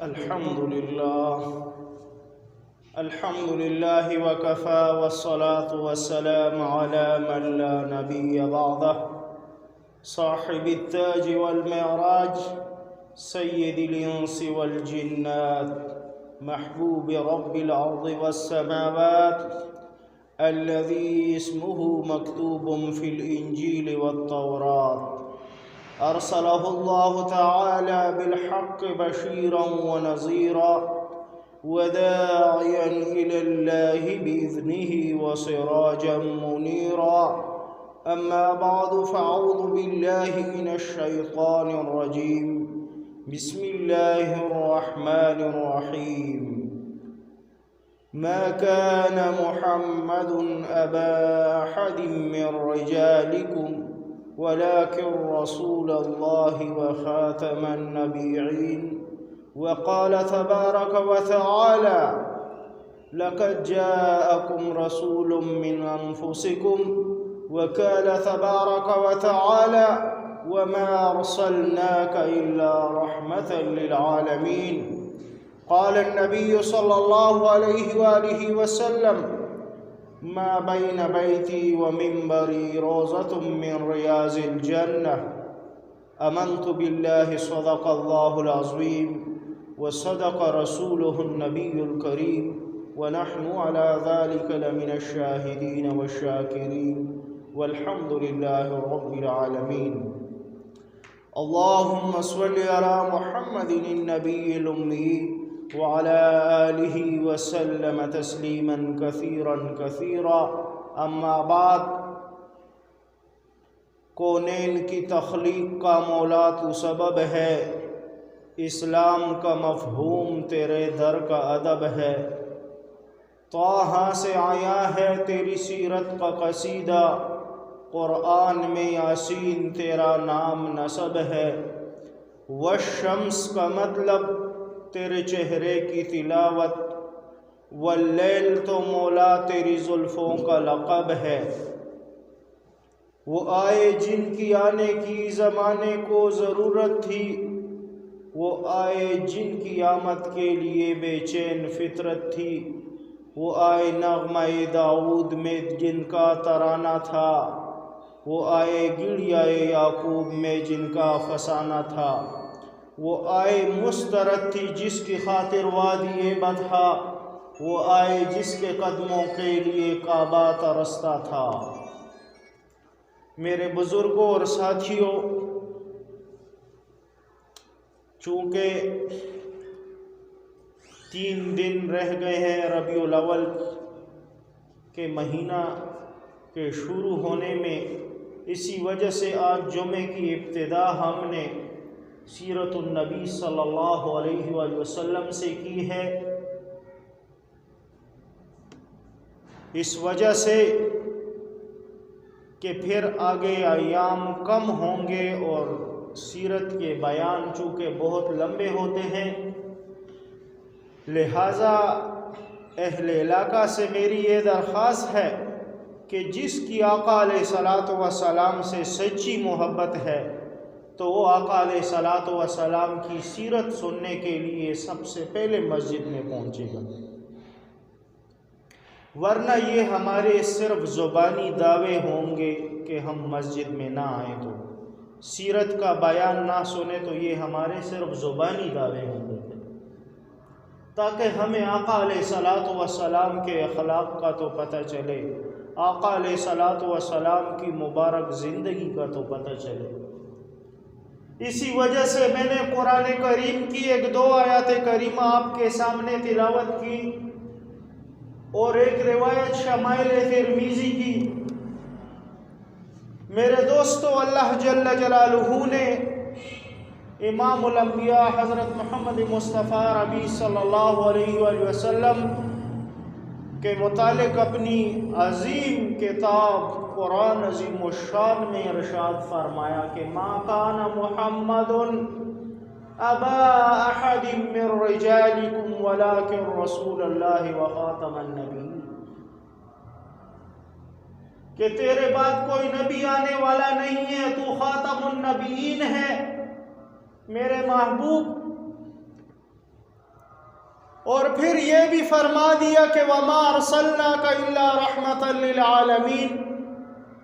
الحمد لله وكفى والصلاة والسلام على من لا نبي بعده صاحب التاج والمعراج سيد الإنس والجنات محبوب رب الأرض والسماوات الذي اسمه مكتوب في الإنجيل والتوراة أرسله الله تعالى بالحق بشيرا ونذيرا وداعيا إلى الله بإذنه وسراجا منيرا. أما بعد فأعوذ بالله من الشيطان الرجيم. بسم الله الرحمن الرحيم. ما كان محمد أبا أحد من رجالكم ولكن رسول الله وخاتم النبيين. وقال تبارك وتعالى: لقد جاءكم رسول من أنفسكم. وقال تبارك وتعالى: وما أرسلناك إلا رحمة للعالمين. قال النبي صلى الله عليه وآله وسلم: ما بين بيتي ومنبري روضة من رياض الجنة. آمنت بالله صدق الله العظيم وصدق رسوله النبي الكريم ونحن على ذلك لمن الشاهدين والشاكرين والحمد لله رب العالمين. اللهم صل على محمد النبي الأمي وعلى آله وسلم تسليما كثيرا كثيرا. أما بعد، کونین کی تخلیق کا مولا تو سبب ہے، اسلام کا مفہوم تیرے در کا ادب ہے. طٰہٰ سے آیا ہے تیری سیرت کا قصیدہ، قرآن میں یاسین تیرا نام نسب ہے. والشمس کا مطلب تیرے چہرے کی تلاوت، واللیل تو مولا تیری زلفوں کا لقب ہے. وہ آئے جن کی آنے کی زمانے کو ضرورت تھی، وہ آئے جن کی آمد کے لیے بے چین فطرت تھی. وہ آئے نغمہ داؤد میں جن کا ترانہ تھا، وہ آئے گڑیائے یعقوب میں جن کا فسانہ تھا. وہ آئے مسترد تھی جس کی خاطر وادی بطحا، وہ آئے جس کے قدموں کے لیے کعبہ ترستا تھا. میرے بزرگوں اور ساتھیوں، چونکہ 3 دن رہ گئے ہیں ربیع الاول کے مہینہ کے شروع ہونے میں، اسی وجہ سے آج جمعے کی ابتدا ہم نے سیرت النبی صلی اللہ علیہ وآلہ وسلم سے کی ہے. اس وجہ سے کہ پھر آگے ایام کم ہوں گے اور سیرت کے بیان چونکہ بہت لمبے ہوتے ہیں، لہٰذا اہل علاقہ سے میری یہ درخواست ہے کہ جس کی آقا علیہ الصلاۃ والسلام سے سچی محبت ہے تو وہ آقا علیہ الصلاۃ والسلام کی سیرت سننے کے لیے سب سے پہلے مسجد میں پہنچے گا، ورنہ یہ ہمارے صرف زبانی دعوے ہوں گے کہ ہم مسجد میں نہ آئیں تو سیرت کا بیان نہ سنیں، تو یہ ہمارے صرف زبانی دعوے ہوں گے، تاکہ ہمیں آقا علیہ الصلاۃ والسلام کے اخلاق کا تو پتہ چلے، آقا علیہ الصلاۃ والسلام کی مبارک زندگی کا تو پتہ چلے. اسی وجہ سے میں نے قرآن کریم کی 1-2 آیات کریمہ آپ کے سامنے تلاوت کی اور ایک روایت شمائل ترمذی کی. میرے دوستو، اللہ جل جلالہ نے امام الانبیاء حضرت محمد مصطفیٰ ربی صلی اللہ علیہ وآلہ وسلم کے متعلق اپنی عظیم کتاب قرآن عظیم الشان میں ارشاد فرمایا کہ ما کان محمد ابا احد من رجالکم ولکن رسول اللہ وخاتم النبیین، کہ تیرے بعد کوئی نبی آنے والا نہیں ہے، تو خاتم النبیین ہے. میرے محبوب اور پھر یہ بھی فرما دیا کہ وَمَا أَرْسَلْنَاكَ إِلَّا رَحْمَةً لِلْعَالَمِينَ،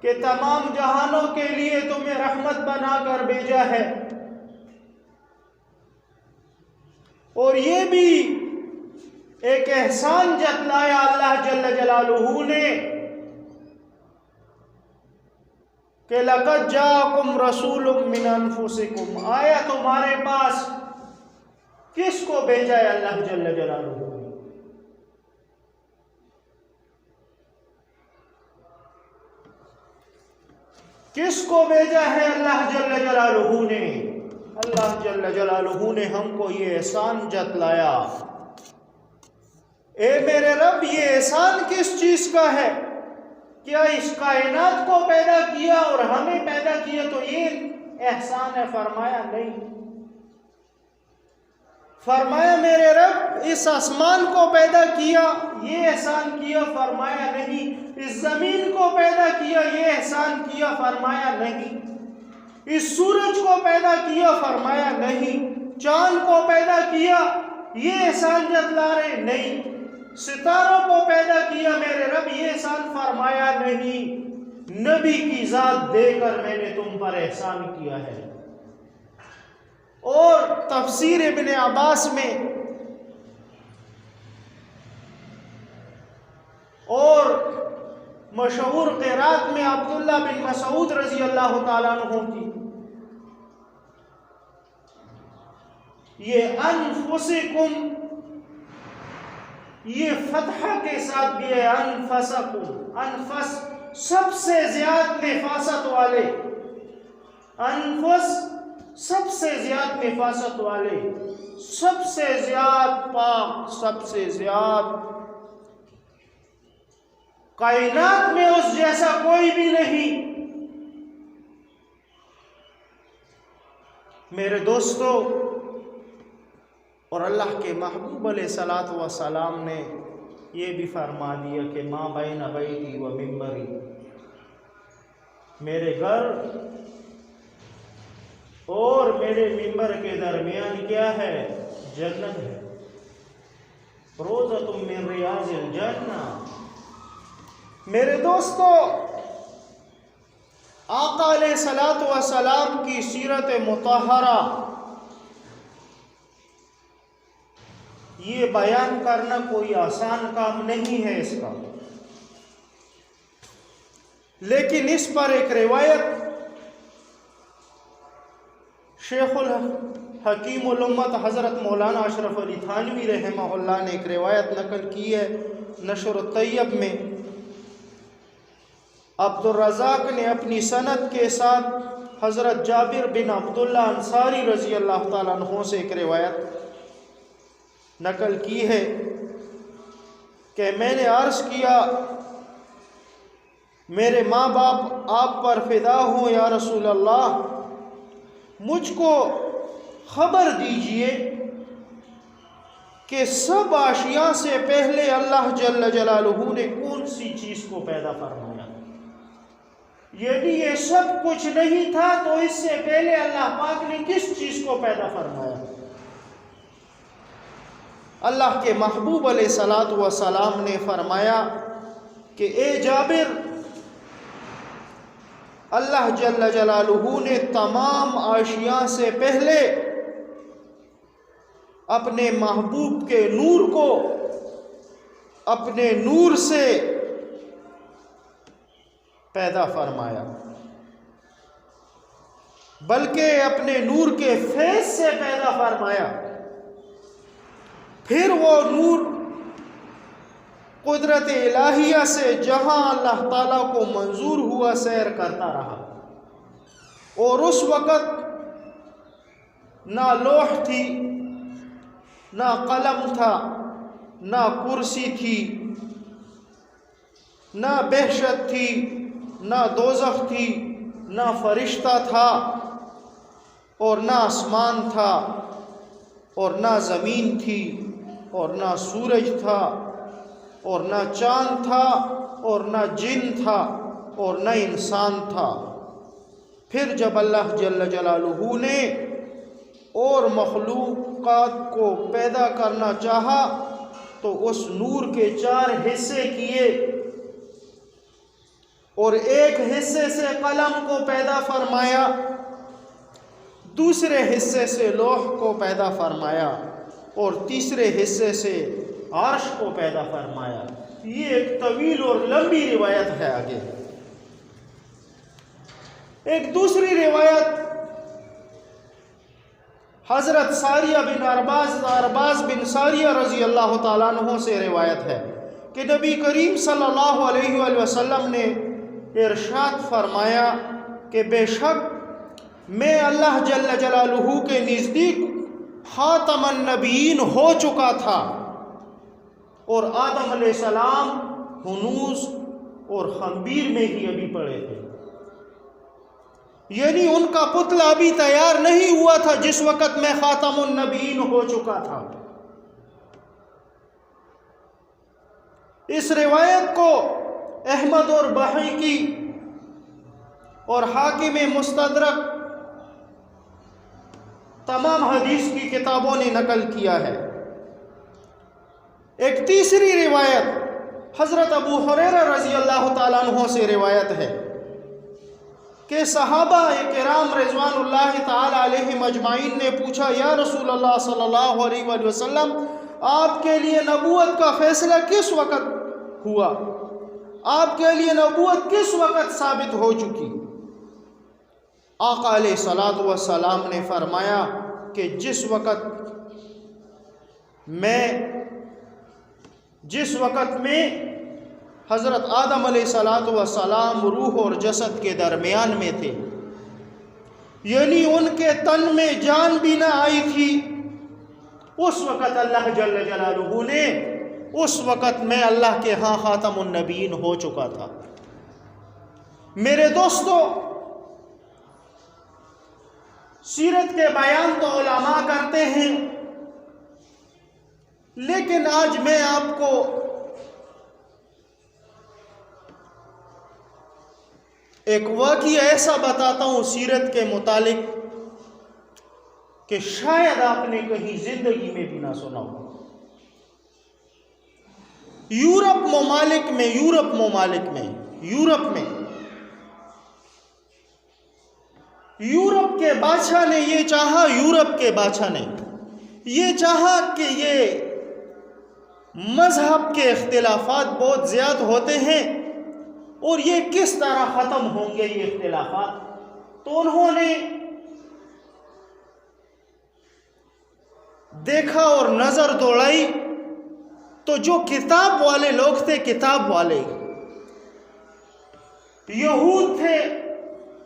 کہ تمام جہانوں کے لیے تمہیں رحمت بنا کر بھیجا ہے۔ اور یہ بھی ایک احسان جتلایا اللہ جل جلالہ نے کہ لَقَدْ جَاءَكُمْ رَسُولٌ مِّنْ أَنفُسِكُمْ، آیا تمہارے پاس کس کو بھیجا ہے اللہ جل جلالہ نے؟ کس کو بھیجا ہے اللہ جل جلالہ نے؟ اللہ جل جلالہ نے ہم کو یہ احسان جتلایا۔ اے میرے رب، یہ احسان کس چیز کا ہے؟ کیا اس کائنات کو پیدا کیا اور ہمیں پیدا کیا تو یہ احسان ہے؟ فرمایا نہیں۔ فرمایا میرے رب اس آسمان کو پیدا کیا، یہ احسان کیا؟ فرمایا نہیں۔ اس زمین کو پیدا کیا، یہ احسان کیا؟ فرمایا نہیں۔ اس سورج کو پیدا کیا؟ فرمایا نہیں۔ چاند کو پیدا کیا، یہ احسان جتلا رہے؟ نہیں۔ ستاروں کو پیدا کیا میرے رب، یہ احسان؟ فرمایا نہیں۔ نبی کی ذات دے کر میں نے تم پر احسان کیا ہے۔ اور تفسیر ابن عباس میں اور مشہور قرات میں عبداللہ بن مسعود رضی اللہ تعالیٰ عنہ کی یہ انفسکم، یہ فتحہ کے ساتھ بھی ہے انفسکم، انفس سب سے زیادہ نفاست والے، انفس سب سے زیادہ نفاست والے، سب سے زیادہ پاک، سب سے زیادہ کائنات میں اس جیسا کوئی بھی نہیں۔ میرے دوستو، اور اللہ کے محبوب علیہ الصلوۃ والسلام نے یہ بھی فرما دیا کہ ما بین بیتی و ممبری، میرے گھر اور میرے ممبر کے درمیان کیا ہے؟ جنت ہے۔ روضۃ من ریاض الجنہ۔ میرے دوستو، آقا علیہ الصلوۃ والسلام کی سیرت مطہرہ یہ بیان کرنا کوئی آسان کام نہیں ہے اس کا، لیکن اس پر ایک روایت شیخ الحکیم الامت حضرت مولانا اشرف علی تھانوی رحمہ اللہ نے ایک روایت نقل کی ہے نشر الطیب میں۔ عبد الرزاق نے اپنی سند کے ساتھ حضرت جابر بن عبداللہ انصاری رضی اللہ تعالیٰ عنہ سے ایک روایت نقل کی ہے کہ میں نے عرض کیا، میرے ماں باپ آپ پر فدا ہوں یا رسول اللہ، مجھ کو خبر دیجئے کہ سب اشیاء سے پہلے اللہ جل جلالہ نے کون سی چیز کو پیدا فرمایا؟ یعنی یہ سب کچھ نہیں تھا تو اس سے پہلے اللہ پاک نے کس چیز کو پیدا فرمایا؟ اللہ کے محبوب علیہ الصلوۃ والسلام نے فرمایا کہ اے جابر، اللہ جل جلالہ نے تمام اشیاء سے پہلے اپنے محبوب کے نور کو اپنے نور سے پیدا فرمایا، بلکہ اپنے نور کے فیض سے پیدا فرمایا۔ پھر وہ نور قدرت الہیہ سے جہاں اللہ تعالیٰ کو منظور ہوا سیر کرتا رہا، اور اس وقت نہ لوح تھی، نہ قلم تھا، نہ کرسی تھی، نہ بہشت تھی، نہ دوزخ تھی، نہ فرشتہ تھا، اور نہ آسمان تھا، اور نہ زمین تھی، اور نہ سورج تھا، اور نہ چاند تھا، اور نہ جن تھا، اور نہ انسان تھا۔ پھر جب اللہ جل جلالہ نے اور مخلوقات کو پیدا کرنا چاہا تو اس نور کے 4 حصے کیے اور ایک حصے سے قلم کو پیدا فرمایا، دوسرے حصے سے لوح کو پیدا فرمایا اور تیسرے حصے سے عرش کو پیدا فرمایا۔ یہ ایک طویل اور لمبی روایت ہے۔ آگے ایک دوسری روایت حضرت ساریہ بن ارباز بن ساریہ رضی اللہ تعالیٰ عنہ سے روایت ہے کہ نبی کریم صلی اللہ علیہ وآلہ وسلم نے ارشاد فرمایا کہ بے شک میں اللہ جل جلالہ کے نزدیک خاتم النبیین ہو چکا تھا، اور آدم علیہ السلام ہنوز اور خنبیر میں ہی ابھی پڑے تھے، یعنی ان کا پتلا ابھی تیار نہیں ہوا تھا جس وقت میں خاتم النبیین ہو چکا تھا۔ اس روایت کو احمد اور بحیقی اور حاکم مستدرک تمام حدیث کی کتابوں نے نقل کیا ہے۔ ایک تیسری روایت حضرت ابو ہریرہ رضی اللہ تعالیٰ عنہ سے روایت ہے کہ صحابہ کرام رضوان اللہ تعالی علیہم اجمعین نے پوچھا، یا رسول اللہ صلی اللہ علیہ وآلہ وسلم، آپ کے لیے نبوت کا فیصلہ کس وقت ہوا؟ آپ کے لیے نبوت کس وقت ثابت ہو چکی؟ آقا علیہ الصلوۃ والسلام نے فرمایا کہ جس وقت میں حضرت آدم علیہ الصلوۃ والسلام روح اور جسد کے درمیان میں تھے، یعنی ان کے تن میں جان بھی نہ آئی تھی، اس وقت اللہ جل جلالہ نے اس وقت میں اللہ کے ہاں خاتم النبیین ہو چکا تھا۔ میرے دوستو، سیرت کے بیان تو علماء کرتے ہیں، لیکن آج میں آپ کو ایک واقعہ ایسا بتاتا ہوں سیرت کے متعلق کہ شاید آپ نے کہیں زندگی میں بھی نہ سنا ہو۔ یورپ کے بادشاہ نے یہ چاہا کہ یہ مذہب کے اختلافات بہت زیادہ ہوتے ہیں اور یہ کس طرح ختم ہوں گے یہ اختلافات۔ تو انہوں نے دیکھا اور نظر دوڑائی تو جو کتاب والے لوگ تھے، کتاب والے یہود تھے،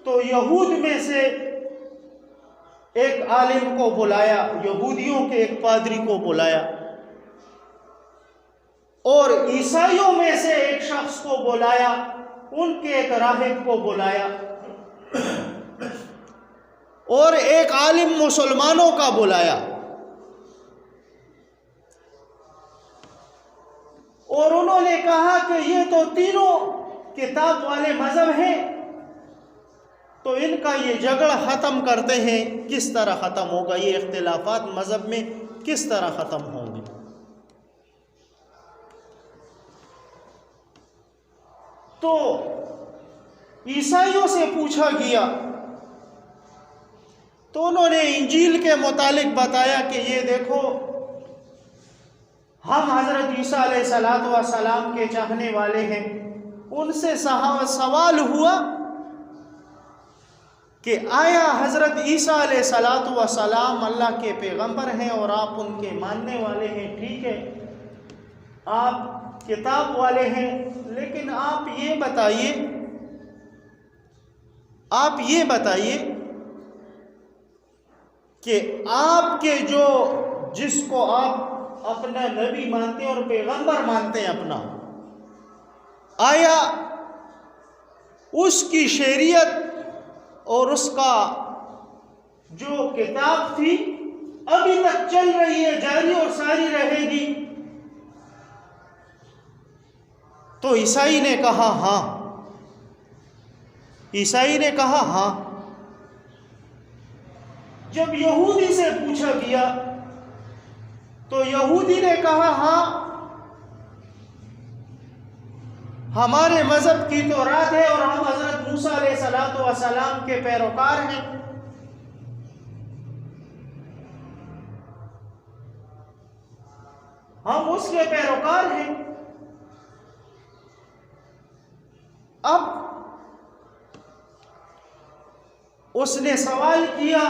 تو یہود میں سے ایک عالم کو بلایا، یہودیوں کے ایک پادری کو بلایا، اور عیسائیوں میں سے ایک شخص کو بلایا، ان کے ایک راہب کو بلایا، اور ایک عالم مسلمانوں کا بلایا، اور انہوں نے کہا کہ یہ تو تینوں کتاب والے مذہب ہیں، تو ان کا یہ جھگڑا ختم کرتے ہیں۔ کس طرح ختم ہوگا یہ اختلافات مذہب میں، کس طرح ختم ہوں گے؟ تو عیسائیوں سے پوچھا گیا تو انہوں نے انجیل کے متعلق بتایا کہ یہ دیکھو، ہم حضرت عیسیٰ علیہ السلام کے چاہنے والے ہیں۔ ان سے سوال ہوا کہ آیا حضرت عیسیٰ علیہ السلام اللہ کے پیغمبر ہیں اور آپ ان کے ماننے والے ہیں؟ ٹھیک ہے، آپ کتاب والے ہیں، لیکن آپ یہ بتائیے کہ آپ کے جس کو آپ اپنا نبی مانتے ہیں اور پیغمبر مانتے ہیں اپنا، آیا اس کی شریعت اور اس کا جو کتاب تھی ابھی تک چل رہی ہے، جاری اور ساری رہے گی؟ تو عیسائی نے کہا ہاں۔ جب یہودی سے پوچھا گیا تو یہودی نے کہا ہاں، ہمارے مذہب کی تو رات ہے اور ہم حضرت موسیٰ علیہ السلام کے پیروکار ہیں. ہم اس کے پیروکار ہیں. اب اس نے سوال کیا،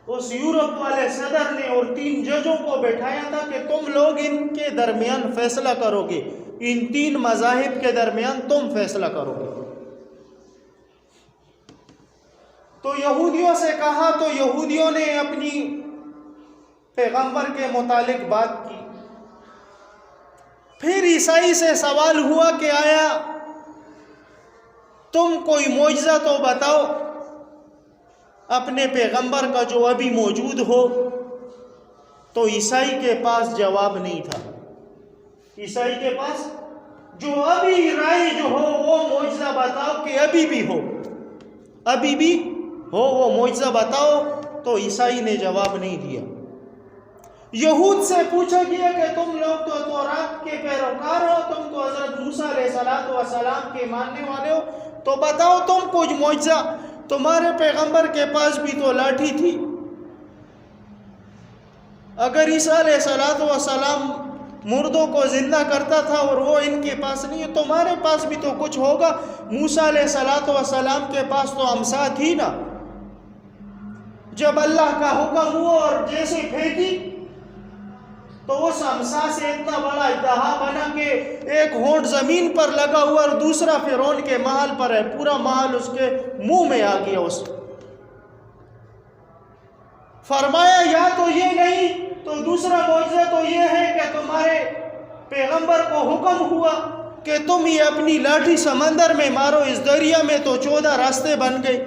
اس یورپ والے صدر نے، اور 3 ججوں کو بٹھایا تھا کہ تم لوگ ان کے درمیان فیصلہ کرو گے، ان 3 مذاہب کے درمیان تم فیصلہ کرو گے. تو یہودیوں سے کہا، تو یہودیوں نے اپنی پیغمبر کے متعلق بات کی. پھر عیسائی سے سوال ہوا کہ آیا تم کوئی معجزہ تو بتاؤ اپنے پیغمبر کا جو ابھی موجود ہو. تو عیسائی کے پاس جواب نہیں تھا. عیسائی کے پاس جو ابھی رائے جو ہو وہ معجزہ بتاؤ کہ ابھی بھی ہو وہ معجزہ بتاؤ. تو عیسائی نے جواب نہیں دیا. یہود سے پوچھا گیا کہ تم لوگ تو تورات کے پیروکار ہو، تم تو حضرت موسیٰ علیہ السلام کے ماننے والے ہو، تو بتاؤ تم کچھ معجزہ. تمہارے پیغمبر کے پاس بھی تو لاٹھی تھی. اگر عیسیٰ علیہ السلام مردوں کو زندہ کرتا تھا اور وہ ان کے پاس نہیں ہے، تمہارے پاس بھی تو کچھ ہوگا. موسیٰ علیہ السلام کے پاس تو امسا تھی نا. جب اللہ کا حکم ہوا اور جیسے پھینکی تو اس امسا سے اتنا بڑا اژدہا بنا کہ ایک ہونٹ زمین پر لگا ہوا اور دوسرا فرعون کے محل پر ہے. پورا محل اس کے منہ میں آ گیا. اس فرمایا یا تو یہ نہیں تو دوسرا معجزہ تو یہ ہے کہ تمہارے پیغمبر کو حکم ہوا کہ تم یہ اپنی لاٹھی سمندر میں مارو، اس دریا میں تو 14 راستے بن گئے.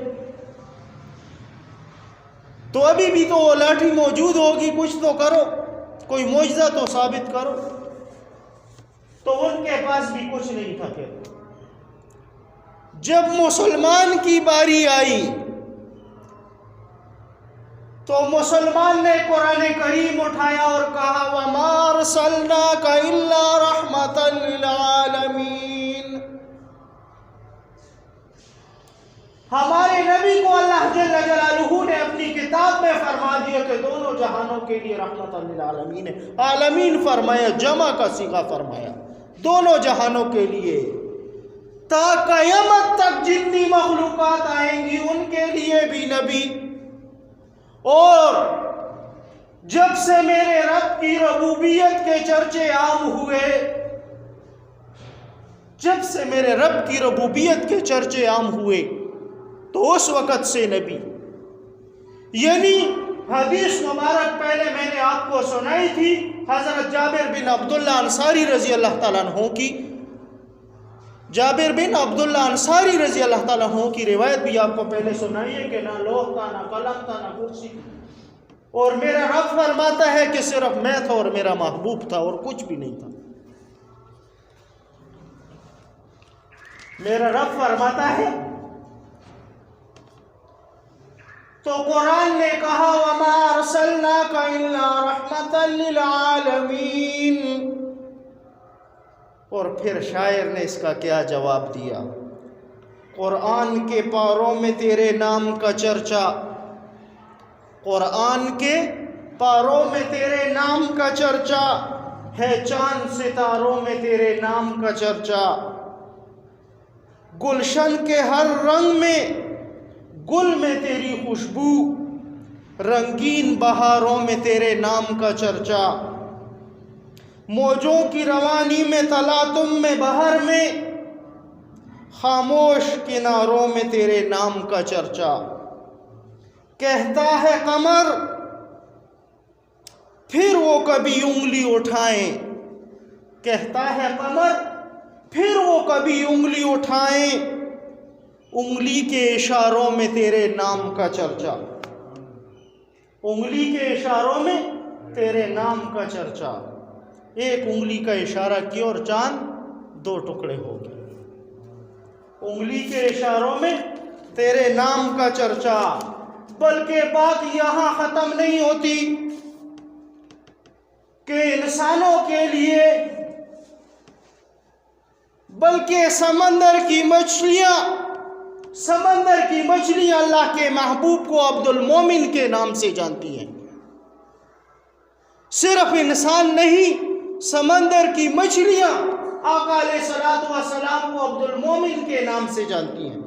تو ابھی بھی تو وہ لاٹھی موجود ہوگی، کچھ تو کرو، کوئی معجزہ تو ثابت کرو. تو ان کے پاس بھی کچھ نہیں تھا. پھر جب مسلمان کی باری آئی تو مسلمان نے قرآن کریم اٹھایا اور کہا وَمَا أَرْسَلْنَاكَ إِلَّا رَحْمَةً لِلْعَالَمِينَ. ہمارے نبی کو اللہ جل جلالہ نے اپنی کتاب میں فرما دیا کہ دونوں جہانوں کے لیے رحمت للعالمین ہے. عالمین فرمایا، جمع کا صیغہ فرمایا، دونوں جہانوں کے لیے. تا قیامت تک جتنی مخلوقات آئیں گی ان کے لیے بھی نبی. اور جب سے میرے رب کی ربوبیت کے چرچے عام ہوئے، جب سے میرے رب کی ربوبیت کے چرچے عام ہوئے تو اس وقت سے نبی. یعنی حدیث مبارک پہلے میں نے آپ کو سنائی تھی، حضرت جابر بن عبداللہ انصاری رضی اللہ تعالیٰ عنہ کی، جابر بن عبداللہ انصاری رضی اللہ تعالیٰ عنہ کی روایت بھی آپ کو پہلے سنائی ہے کہ نہ لوح تھا، نہ قلم تھا، نہ کرسی، اور میرا رب فرماتا ہے کہ صرف میں تھا اور میرا محبوب تھا اور کچھ بھی نہیں تھا. میرا رب فرماتا ہے. تو قرآن نے کہا وَمَا أَرْسَلْنَاكَ إِلَّا رَحْمَةً لِلْعَالَمِينَ. اور پھر شاعر نے اس کا کیا جواب دیا؟ قرآن کے پاروں میں تیرے نام کا چرچا، قرآن کے پاروں میں تیرے نام کا چرچا ہے، چاند ستاروں میں تیرے نام کا چرچا. گلشن کے ہر رنگ میں گل میں تیری خوشبو، رنگین بہاروں میں تیرے نام کا چرچا. موجوں کی روانی میں تلاطم میں بہر میں، خاموش کناروں میں تیرے نام کا چرچا. کہتا ہے قمر پھر وہ کبھی انگلی اٹھائیں، کہتا ہے قمر پھر وہ کبھی انگلی اٹھائیں، انگلی کے اشاروں میں تیرے نام کا چرچا. انگلی کے اشاروں میں تیرے نام کا چرچا. ایک انگلی کا اشارہ کیا اور چاند 2 ٹکڑے ہو گئے. انگلی کے اشاروں میں تیرے نام کا چرچا. بلکہ بات یہاں ختم نہیں ہوتی کہ انسانوں کے لیے بلکہ سمندر کی مچھلیاں اللہ کے محبوب کو عبد المومن کے نام سے جانتی ہیں۔ صرف انسان نہیں، سمندر کی مچھلیاں آقا علیہ الصلوۃ والسلام کو عبد المومن کے نام سے جانتی ہیں۔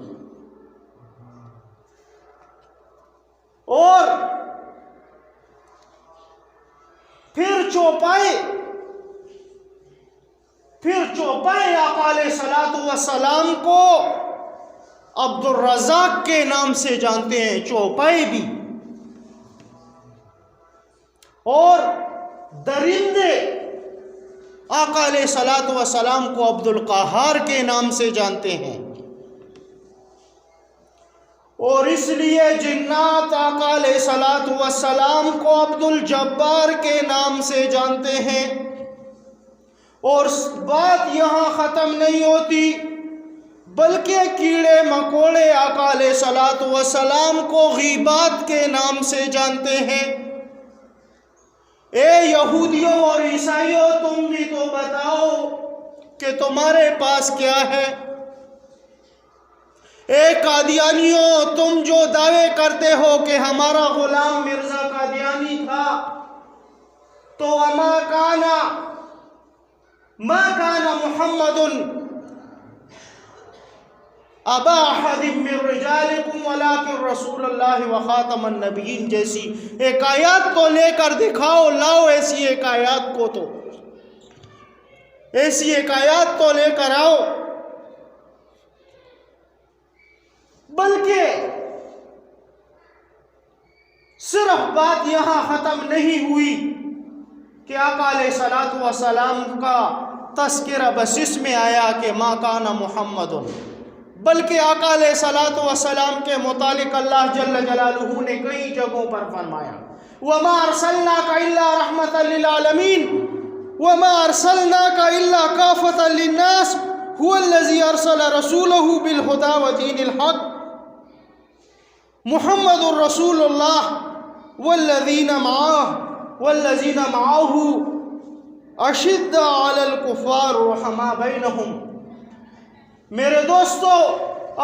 اور پھر چوپائے آقا علیہ الصلوۃ والسلام کو عبد الرزاق کے نام سے جانتے ہیں، چوپائے بھی۔ اور درندے آقا علیہ الصلوۃ والسلام کو عبد القہار کے نام سے جانتے ہیں۔ اور اس لیے جنات آقا علیہ الصلوۃ والسلام کو عبد الجبار کے نام سے جانتے ہیں۔ اور بات یہاں ختم نہیں ہوتی، بلکہ کیڑے مکوڑے آقا علیہ الصلوۃ والسلام کو غیبات کے نام سے جانتے ہیں۔ اے یہودیوں اور عیسائیوں، تم بھی تو بتاؤ کہ تمہارے پاس کیا ہے؟ اے قادیانیوں، تم جو دعوے کرتے ہو کہ ہمارا غلام مرزا قادیانی تھا، تو ما کان محمد ابا احد من رجالکم ولکن رسول اللہ وخاتم النبیین جیسی ایک آیات تو لے کر دکھاؤ، لاؤ ایسی ایک آیات تو لے کر آؤ۔ بلکہ صرف بات یہاں ختم نہیں ہوئی کہ آقا علیہ الصلوۃ والسلام کا تذکرہ بس اس میں آیا کہ ما کان محمد، بلکہ آقا علیہ الصلوۃ والسلام کے متعلق اللہ جل جلالہ نے کئی جگہوں پر فرمایا، وما ارسلناک الا رحمتا للعالمین وما ارسلناک الا کافۃ للناس هو الذی ارسل رسولہ بالہدی ودین الحق محمد رسول اللہ والذین معہ اشداء علی الکفار رحماء بینہم۔ میرے دوستو،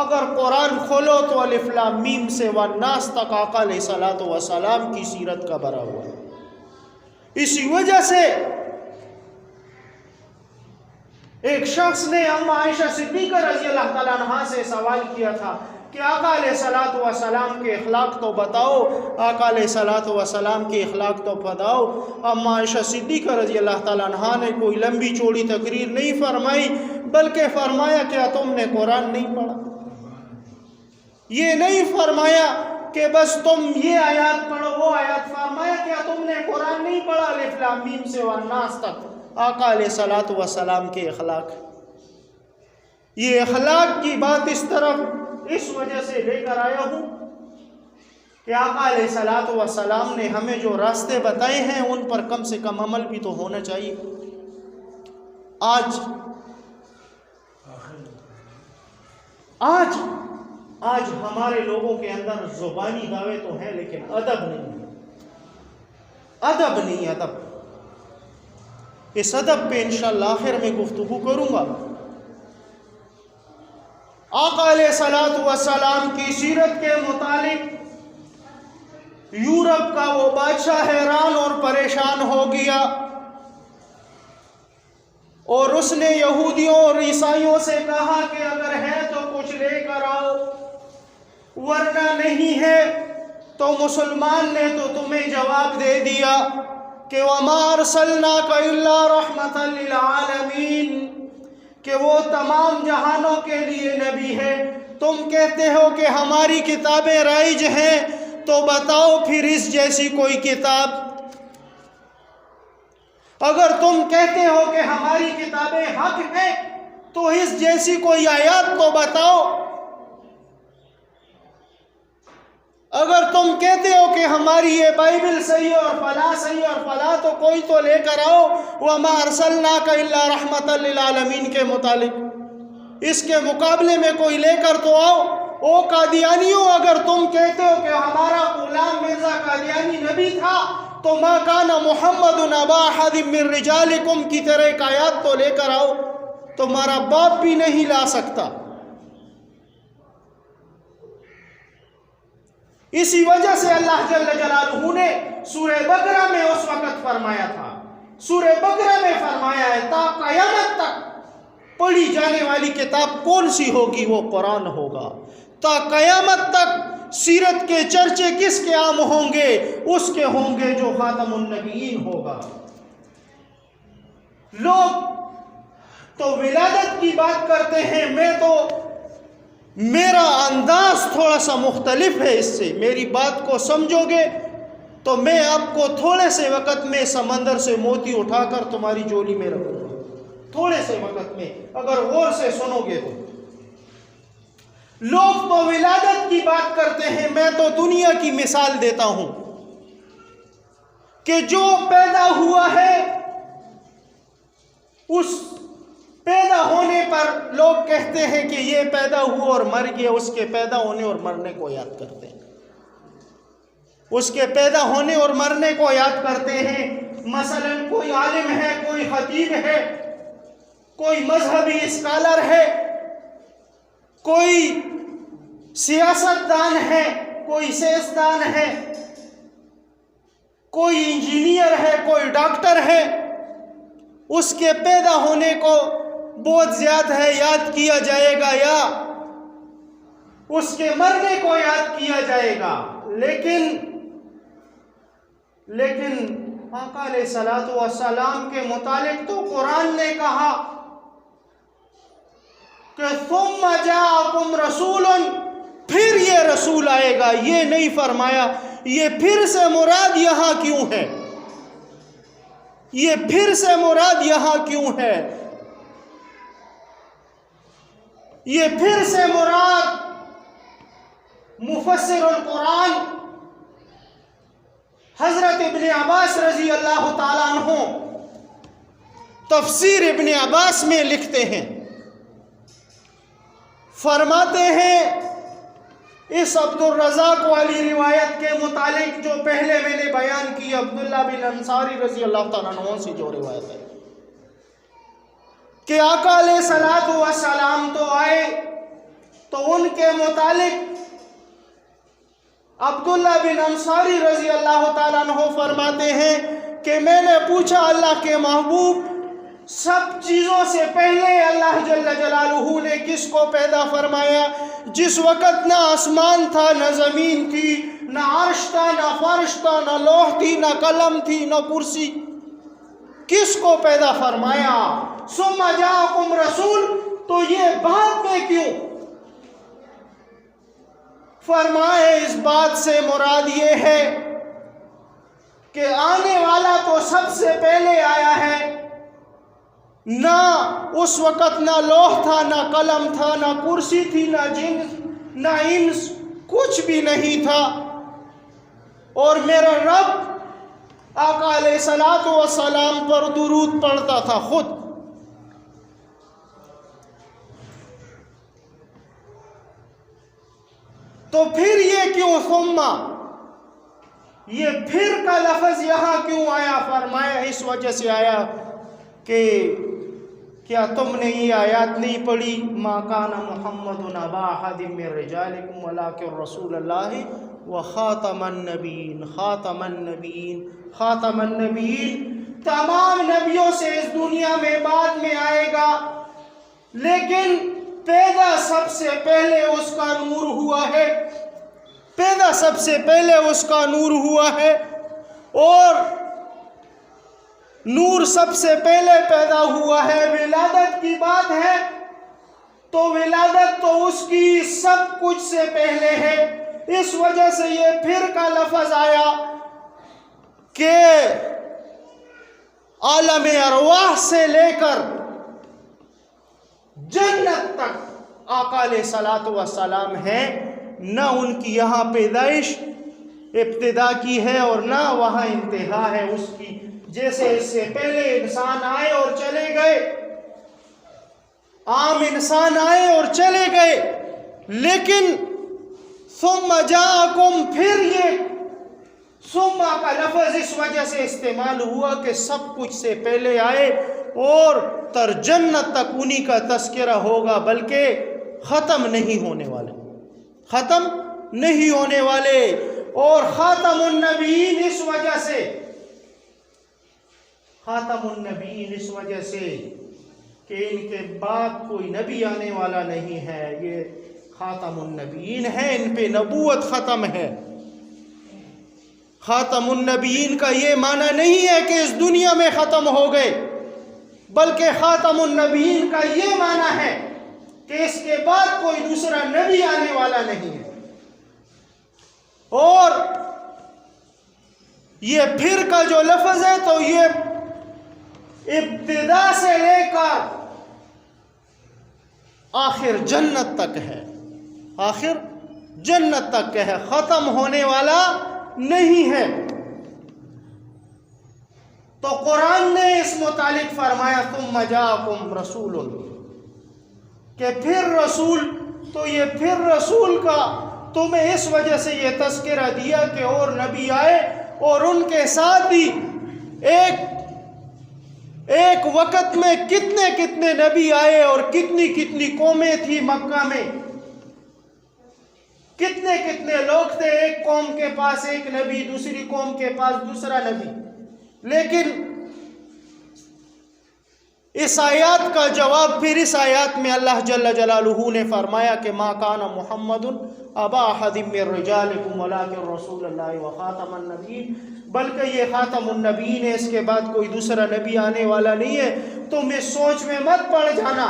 اگر قرآن کھولو تو الف لام میم سے والناس تک آقا علیہ الصلوۃ والسلام کی سیرت کا بھرا ہوا ہے۔ اسی وجہ سے ایک شخص نے ام عائشہ صدیقہ رضی اللہ تعالیٰ عنہا سے سوال کیا تھا کہ آقا علیہ الصلوۃ والسلام کے اخلاق تو بتاؤ، آقا علیہ الصلوۃ والسلام کے اخلاق تو بتاؤ۔ ام عائشہ صدیقہ رضی اللہ تعالیٰ عنہا نے کوئی لمبی چوڑی تقریر نہیں فرمائی، بلکہ فرمایا کیا تم نے قرآن نہیں پڑھا؟ یہ نہیں فرمایا کہ بس تم یہ آیات پڑھو وہ آیات، فرمایا کیا تم نے قرآن نہیں پڑھا؟ الف لام میم سے والناس تک آقا علیہ الصلوۃ والسلام کے اخلاق۔ یہ اخلاق کی بات اس طرف اس وجہ سے لے کر آیا ہوں کہ آقا علیہ الصلوۃ والسلام نے ہمیں جو راستے بتائے ہیں ان پر کم سے کم عمل بھی تو ہونا چاہیے۔ آج ہمارے لوگوں کے اندر زبانی دعوے تو ہیں لیکن ادب نہیں۔ اس ادب پہ انشاءاللہ آخر میں گفتگو کروں گا۔ آقا علیہ الصلوۃ والسلام کی سیرت کے متعلق یورپ کا وہ بادشاہ حیران اور پریشان ہو گیا، اور اس نے یہودیوں اور عیسائیوں سے کہا کہ اگر ہے تو کچھ لے کر آؤ، ورنہ نہیں ہے۔ تو مسلمان نے تو تمہیں جواب دے دیا کہ وما ارسلناک الا رحمتا للعالمین، کہ وہ تمام جہانوں کے لیے نبی ہے۔ تم کہتے ہو کہ ہماری کتابیں رائج ہیں، تو بتاؤ پھر اس جیسی کوئی کتاب۔ اگر تم کہتے ہو کہ ہماری کتابیں حق ہیں تو اس جیسی کوئی آیات تو بتاؤ۔ اگر تم کہتے ہو کہ ہماری یہ بائبل صحیح اور فلاں صحیح اور فلاں، تو کوئی تو لے کر آؤ وما ارسلناک الا رحمتا للعالمین کے متعلق، اس کے مقابلے میں کوئی لے کر تو آؤ۔ او قادیانیوں، اگر تم کہتے ہو کہ ہمارا غلام مرزا قادیانی نبی تھا تو ما کان محمد ابا احد من رجالکم کی طرح ایک آیات تو لے کر آؤ۔ تمہارا باپ بھی نہیں لا سکتا۔ اسی وجہ سے اللہ جل جلالہ نے سورہ بقرہ میں اس وقت فرمایا تھا، سورہ بقرہ میں فرمایا ہے تا قیامت تک پڑھی جانے والی کتاب کون سی ہوگی؟ وہ قرآن ہوگا۔ تا قیامت تک سیرت کے چرچے کس کے عام ہوں گے؟ اس کے ہوں گے جو خاتم النبیین ہوگا۔ لوگ تو ولادت کی بات کرتے ہیں، میرا انداز تھوڑا سا مختلف ہے اس سے، میری بات کو سمجھو گے تو میں آپ کو تھوڑے سے وقت میں سمندر سے موتی اٹھا کر تمہاری جولی میں رکھوں گا، تھوڑے سے وقت میں، اگر غور سے سنو گے تو۔ لوگ تو ولادت کی بات کرتے ہیں، میں تو دنیا کی مثال دیتا ہوں کہ جو پیدا ہوا ہے اس پیدا ہونے پر لوگ کہتے ہیں کہ یہ پیدا ہوا اور مر گیا، اس کے پیدا ہونے اور مرنے کو یاد کرتے ہیں، اس کے پیدا ہونے اور مرنے کو یاد کرتے ہیں۔ مثلا کوئی عالم ہے، کوئی خطیب ہے، کوئی مذہبی اسکالر ہے، کوئی سیاست دان ہے، کوئی سیاستدان ہے، کوئی انجینئر ہے، کوئی ڈاکٹر ہے، اس کے پیدا ہونے کو بہت زیادہ ہے یاد کیا جائے گا یا اس کے مرنے کو یاد کیا جائے گا، لیکن آقا علیہ الصلوۃ والسلام کے متعلق تو قرآن نے کہا کہ ثم جاءکم رسول، پھر یہ رسول آئے گا۔ یہ نہیں فرمایا یہ پھر سے مراد یہاں کیوں ہے، یہ پھر سے مراد یہاں کیوں ہے، یہ پھر سے مراد مفسر القرآن حضرت ابن عباس رضی اللہ تعالیٰ عنہ تفسیر ابن عباس میں لکھتے ہیں، فرماتے ہیں اس عبد الرزاق والی روایت کے متعلق جو پہلے میں نے بیان کی، عبداللہ بن انصاری رضی اللہ تعالیٰ عنہ سے جو روایت ہے کہ آقا علیہ الصلوۃ والسلام تو آئے، تو ان کے متعلق عبداللہ بن انصاری رضی اللہ تعالیٰ عنہ فرماتے ہیں کہ میں نے پوچھا اللہ کے محبوب، سب چیزوں سے پہلے اللہ جل جلالہ نے کس کو پیدا فرمایا؟ جس وقت نہ آسمان تھا، نہ زمین تھی، نہ عرش تھا، نہ فرش تھا، نہ لوح تھی، نہ قلم تھی، نہ کرسی، کس کو پیدا فرمایا؟ ثم جاءکم رسول، تو یہ بعد میں کیوں؟ فرمائے اس بات سے مراد یہ ہے کہ آنے والا تو سب سے پہلے آیا ہے، نہ اس وقت نہ لوح تھا، نہ قلم تھا، نہ کرسی تھی، نہ جن نہ انس، کچھ بھی نہیں تھا، اور میرا رب آقا علیہ الصلوۃ والسلام پر درود پڑھتا تھا خود۔ تو پھر یہ کیوں ثم، یہ پھر کا لفظ یہاں کیوں آیا؟ فرمایا اس وجہ سے آیا کہ کیا تم نے یہ آیات نہیں پڑھی؟ ما کان محمد ابا احد من رجالکم ولکن رسول اللہ وخاتم النبیین۔ خاتم النبیین، خاتم النبیین تمام نبیوں سے اس دنیا میں بعد میں آئے گا، لیکن پیدا سب سے پہلے اس کا نور ہوا ہے، پیدا سب سے پہلے اس کا نور ہوا ہے، اور نور سب سے پہلے پیدا ہوا ہے۔ ولادت کی بات ہے تو ولادت تو اس کی سب کچھ سے پہلے ہے، اس وجہ سے یہ پھر کا لفظ آیا کہ عالم ارواح سے لے کر جنت تک آقا علیہ الصلوۃ والسلام ہیں، نہ ان کی یہاں پیدائش ابتدا کی ہے اور نہ وہاں انتہا ہے اس کی۔ جیسے اس سے پہلے انسان آئے اور چلے گئے، عام انسان آئے اور چلے گئے، لیکن ثم جاءکم، پھر یہ ثم کا لفظ اس وجہ سے استعمال ہوا کہ سب کچھ سے پہلے آئے اور تر جنت تک انہی کا تذکرہ ہوگا، بلکہ ختم نہیں ہونے والے، ختم نہیں ہونے والے۔ اور خاتم النبیین اس وجہ سے، خاتم النبیین اس وجہ سے کہ ان کے بعد کوئی نبی آنے والا نہیں ہے، یہ خاتم النبیین ہے، ان پہ نبوت ختم ہے۔ خاتم النبیین کا یہ معنی نہیں ہے کہ اس دنیا میں ختم ہو گئے، بلکہ خاتم النبیین کا یہ معنی ہے کہ اس کے بعد کوئی دوسرا نبی آنے والا نہیں ہے۔ اور یہ پھر کا جو لفظ ہے تو یہ ابتدا سے لے کر آخر جنت تک ہے، آخر جنت تک ہے، ختم ہونے والا نہیں ہے۔ تو قرآن نے اس متعلق فرمایا ثم جاءکم رسول، کہ پھر رسول، تو یہ پھر رسول کا تمہیں اس وجہ سے یہ تذکرہ دیا کہ اور نبی آئے، اور ان کے ساتھ ہی ایک وقت میں کتنے کتنے نبی آئے، اور کتنی کتنی قومیں تھی مکہ میں، کتنے کتنے لوگ تھے، ایک قوم کے پاس ایک نبی، دوسری قوم کے پاس دوسرا نبی۔ لیکن اس آیات کا جواب پھر اس آیات میں اللہ جل جلالہ نے فرمایا کہ ما کان محمد ابا احد من رجالکم ولکن رسول اللہ وخاتم النبیین، بلکہ یہ خاتم النبیین ہے، اس کے بعد کوئی دوسرا نبی آنے والا نہیں ہے۔ تم اس سوچ میں مت پڑ جانا،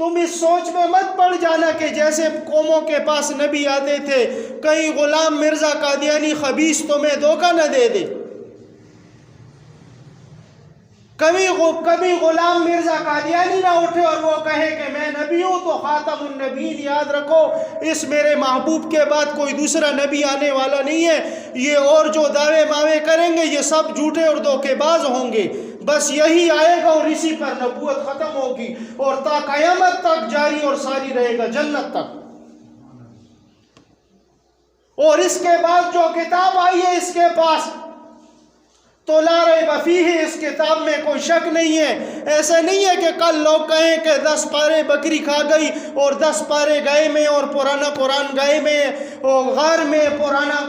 تم اس سوچ میں مت پڑ جانا کہ جیسے قوموں کے پاس نبی آتے تھے، کہیں غلام مرزا قادیانی خبیث تمہیں دھوکہ نہ دے دے، کبھی غلام مرزا قادیانی نہ اٹھے اور وہ کہے کہ میں نبی ہوں تو خاتم النبیین۔ یاد رکھو اس میرے محبوب کے بعد کوئی دوسرا نبی آنے والا نہیں ہے، یہ اور جو دعوے ماوے کریں گے یہ سب جھوٹے اور دھوکے باز ہوں گے، بس یہی آئے گا اور اسی پر نبوت ختم ہوگی اور تا قیامت تک جاری اور ساری رہے گا جنت تک۔ اور اس کے بعد جو کتاب آئی ہے اس کے پاس تو لا ریب فیہ، اس کتاب میں کوئی شک نہیں ہے۔ ایسا نہیں ہے کہ کل لوگ کہیں کہ 10 پارے بکری کھا گئی اور 10 پارے گائے میں اور پرانا قرآن گائے میں اور غار میں، پرانا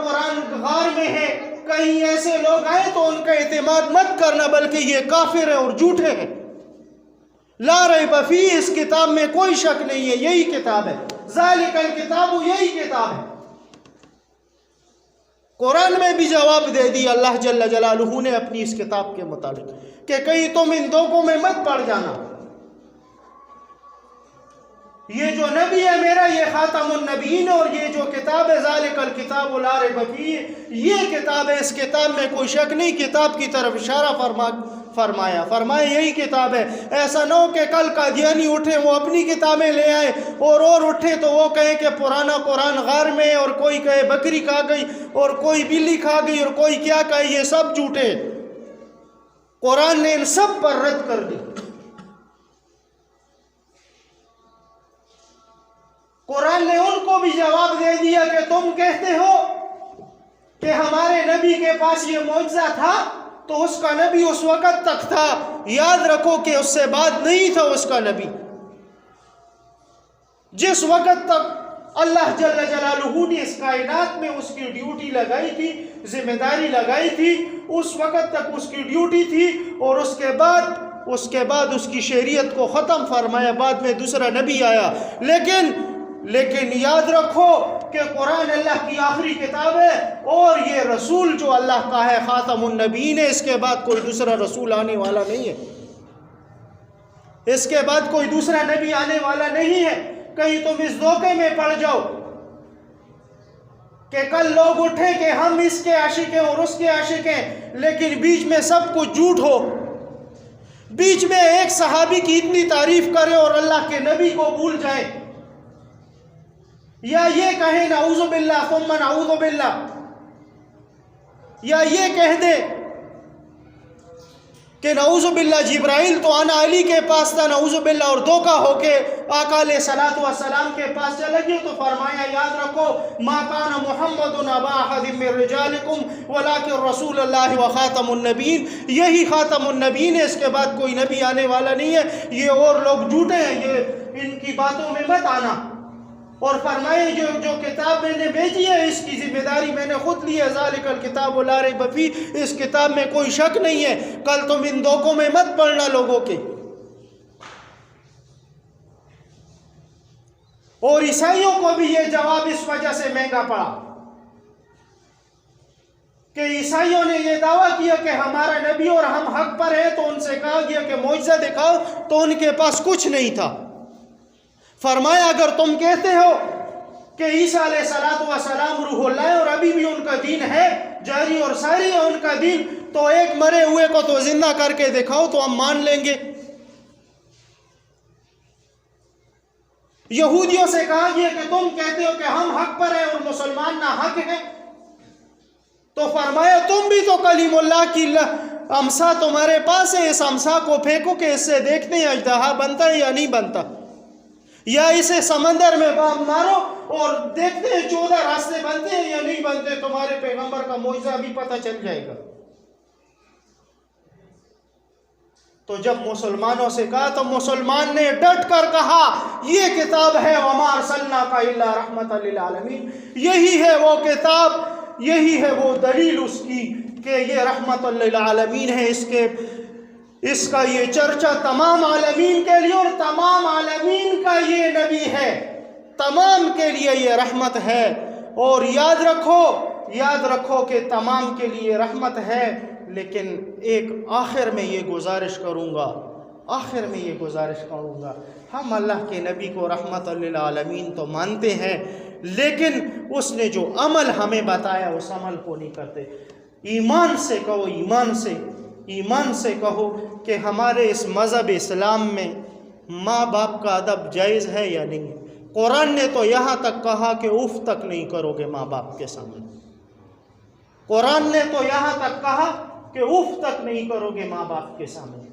قرآن غار میں ہے، کہیں ایسے لوگ آئے تو ان کا اعتماد مت کرنا، بلکہ یہ کافر ہیں اور جھوٹے ہیں۔ لا ریب فیہ، اس کتاب میں کوئی شک نہیں ہے، یہی کتاب ہے، ذالک الکتاب، یہی کتاب ہے۔ قرآن میں بھی جواب دے دی اللہ جل جلالہ نے اپنی اس کتاب کے متعلق کہ کہیں تم ان دھوکوں میں مت پڑ جانا، یہ جو نبی ہے میرا یہ خاتم النبیین، اور یہ جو کتاب ہے ذالک الکتاب لا ریب فیہ، یہ کتاب ہے، اس کتاب میں کوئی شک نہیں۔ کتاب کی طرف اشارہ فرمایا یہی کتاب ہے۔ ایسا نہ ہو کہ کل قادیانی اٹھے وہ اپنی کتابیں لے آئے اور اٹھے تو وہ کہے کہ پرانا قرآن غار میں، اور کوئی کہے بکری کھا گئی اور کوئی بلی کھا گئی اور کوئی کیا کہے، یہ سب جھوٹے۔ قرآن نے ان سب پر رد کر دی۔ قرآن نے ان کو بھی جواب دے دیا کہ تم کہتے ہو کہ ہمارے نبی کے پاس یہ معجزہ تھا، تو اس کا نبی اس وقت تک تھا، یاد رکھو کہ اس سے بعد نہیں تھا اس کا نبی۔ جس وقت تک اللہ جل جلالہ نے اس کائنات میں اس کی ڈیوٹی لگائی تھی، ذمہ داری لگائی تھی، اس وقت تک اس کی ڈیوٹی تھی، اور اس کے بعد اس کی شریعت کو ختم فرمایا، بعد میں دوسرا نبی آیا۔ لیکن یاد رکھو کہ قرآن اللہ کی آخری کتاب ہے، اور یہ رسول جو اللہ کا ہے خاتم النبیین ہے، اس کے بعد کوئی دوسرا رسول آنے والا نہیں ہے، اس کے بعد کوئی دوسرا نبی آنے والا نہیں ہے۔ کہیں تم اس دھوکے میں پڑ جاؤ کہ کل لوگ اٹھیں کہ ہم اس کے عاشق ہیں اور اس کے عاشق ہیں، لیکن بیچ میں سب کچھ جھوٹ ہو، بیچ میں ایک صحابی کی اتنی تعریف کرے اور اللہ کے نبی کو بھول جائے، یا یہ کہیں نعوذ باللہ ثم نعوذ باللہ، یا یہ کہہ دے کہ نعوذ باللہ جبرائیل تو انا علی کے پاس تھا نعوذ باللہ اور دھوکہ ہو کے آقا علیہ الصلوۃ والسلام کے پاس چلا گیا، تو فرمایا یاد رکھو ما کان محمد ابا احد من رجالکم ولکن رسول اللہ وخاتم النبیین، یہی خاتم النبیین ہے، اس کے بعد کوئی نبی آنے والا نہیں ہے، یہ اور لوگ جھوٹے ہیں، یہ ان کی باتوں میں مت آنا۔ اور فرمائے جو کتاب میں نے بھیجی ہے اس کی ذمہ داری میں نے خود لی ہے، ذالک الکتاب لا ریب فیہ، اس کتاب میں کوئی شک نہیں ہے، کل تم ان دھوکوں میں مت پڑنا لوگوں کے۔ اور عیسائیوں کو بھی یہ جواب اس وجہ سے مہنگا پڑا کہ عیسائیوں نے یہ دعویٰ کیا کہ ہمارا نبی اور ہم حق پر ہیں، تو ان سے کہا گیا کہ معجزہ دکھاؤ، تو ان کے پاس کچھ نہیں تھا۔ فرمایا اگر تم کہتے ہو کہ عیسیٰ علیہ السلام روح اللہ ہے اور ابھی بھی ان کا دین ہے جاری اور ساری ہے ان کا دین، تو ایک مرے ہوئے کو تو زندہ کر کے دکھاؤ تو ہم مان لیں گے۔ یہودیوں سے کہا گیا کہ تم کہتے ہو کہ ہم حق پر ہیں اور مسلمان نہ حق ہیں، تو فرمایا تم بھی تو کلیم اللہ کی امسا تمہارے پاس ہے، اس امسا کو پھینکو کہ اس سے دیکھتے ہیں اژدہا بنتا ہے یا نہیں بنتا، یا اسے سمندر میں مارو اور دیکھتے ہیں 14 راستے بنتے ہیں یا نہیں بنتے، تمہارے پیغمبر کا معجزہ بھی پتہ چل جائے گا۔ تو جب مسلمانوں سے کہا تو مسلمان نے ڈٹ کر کہا یہ کتاب ہے وما ارسلناک الا رحمۃ للعالمین، یہی ہے وہ کتاب، یہی ہے وہ دلیل اس کی کہ یہ رحمت للعالمین ہے، اس کا یہ چرچا تمام عالمین کے لیے، اور تمام عالمین کا یہ نبی ہے، تمام کے لیے یہ رحمت ہے۔ اور یاد رکھو کہ تمام کے لیے رحمت ہے، لیکن ایک آخر میں یہ گزارش کروں گا، ہم اللہ کے نبی کو رحمت للعالمین تو مانتے ہیں، لیکن اس نے جو عمل ہمیں بتایا اس عمل کو نہیں کرتے۔ ایمان سے کہو کہ ہمارے اس مذہب اسلام میں ماں باپ کا ادب جائز ہے یا نہیں ہے؟ قرآن نے تو یہاں تک کہا کہ اف تک نہیں کرو گے ماں باپ کے سامنے، قرآن نے تو یہاں تک کہا کہ اف تک نہیں کرو گے ماں باپ کے سامنے،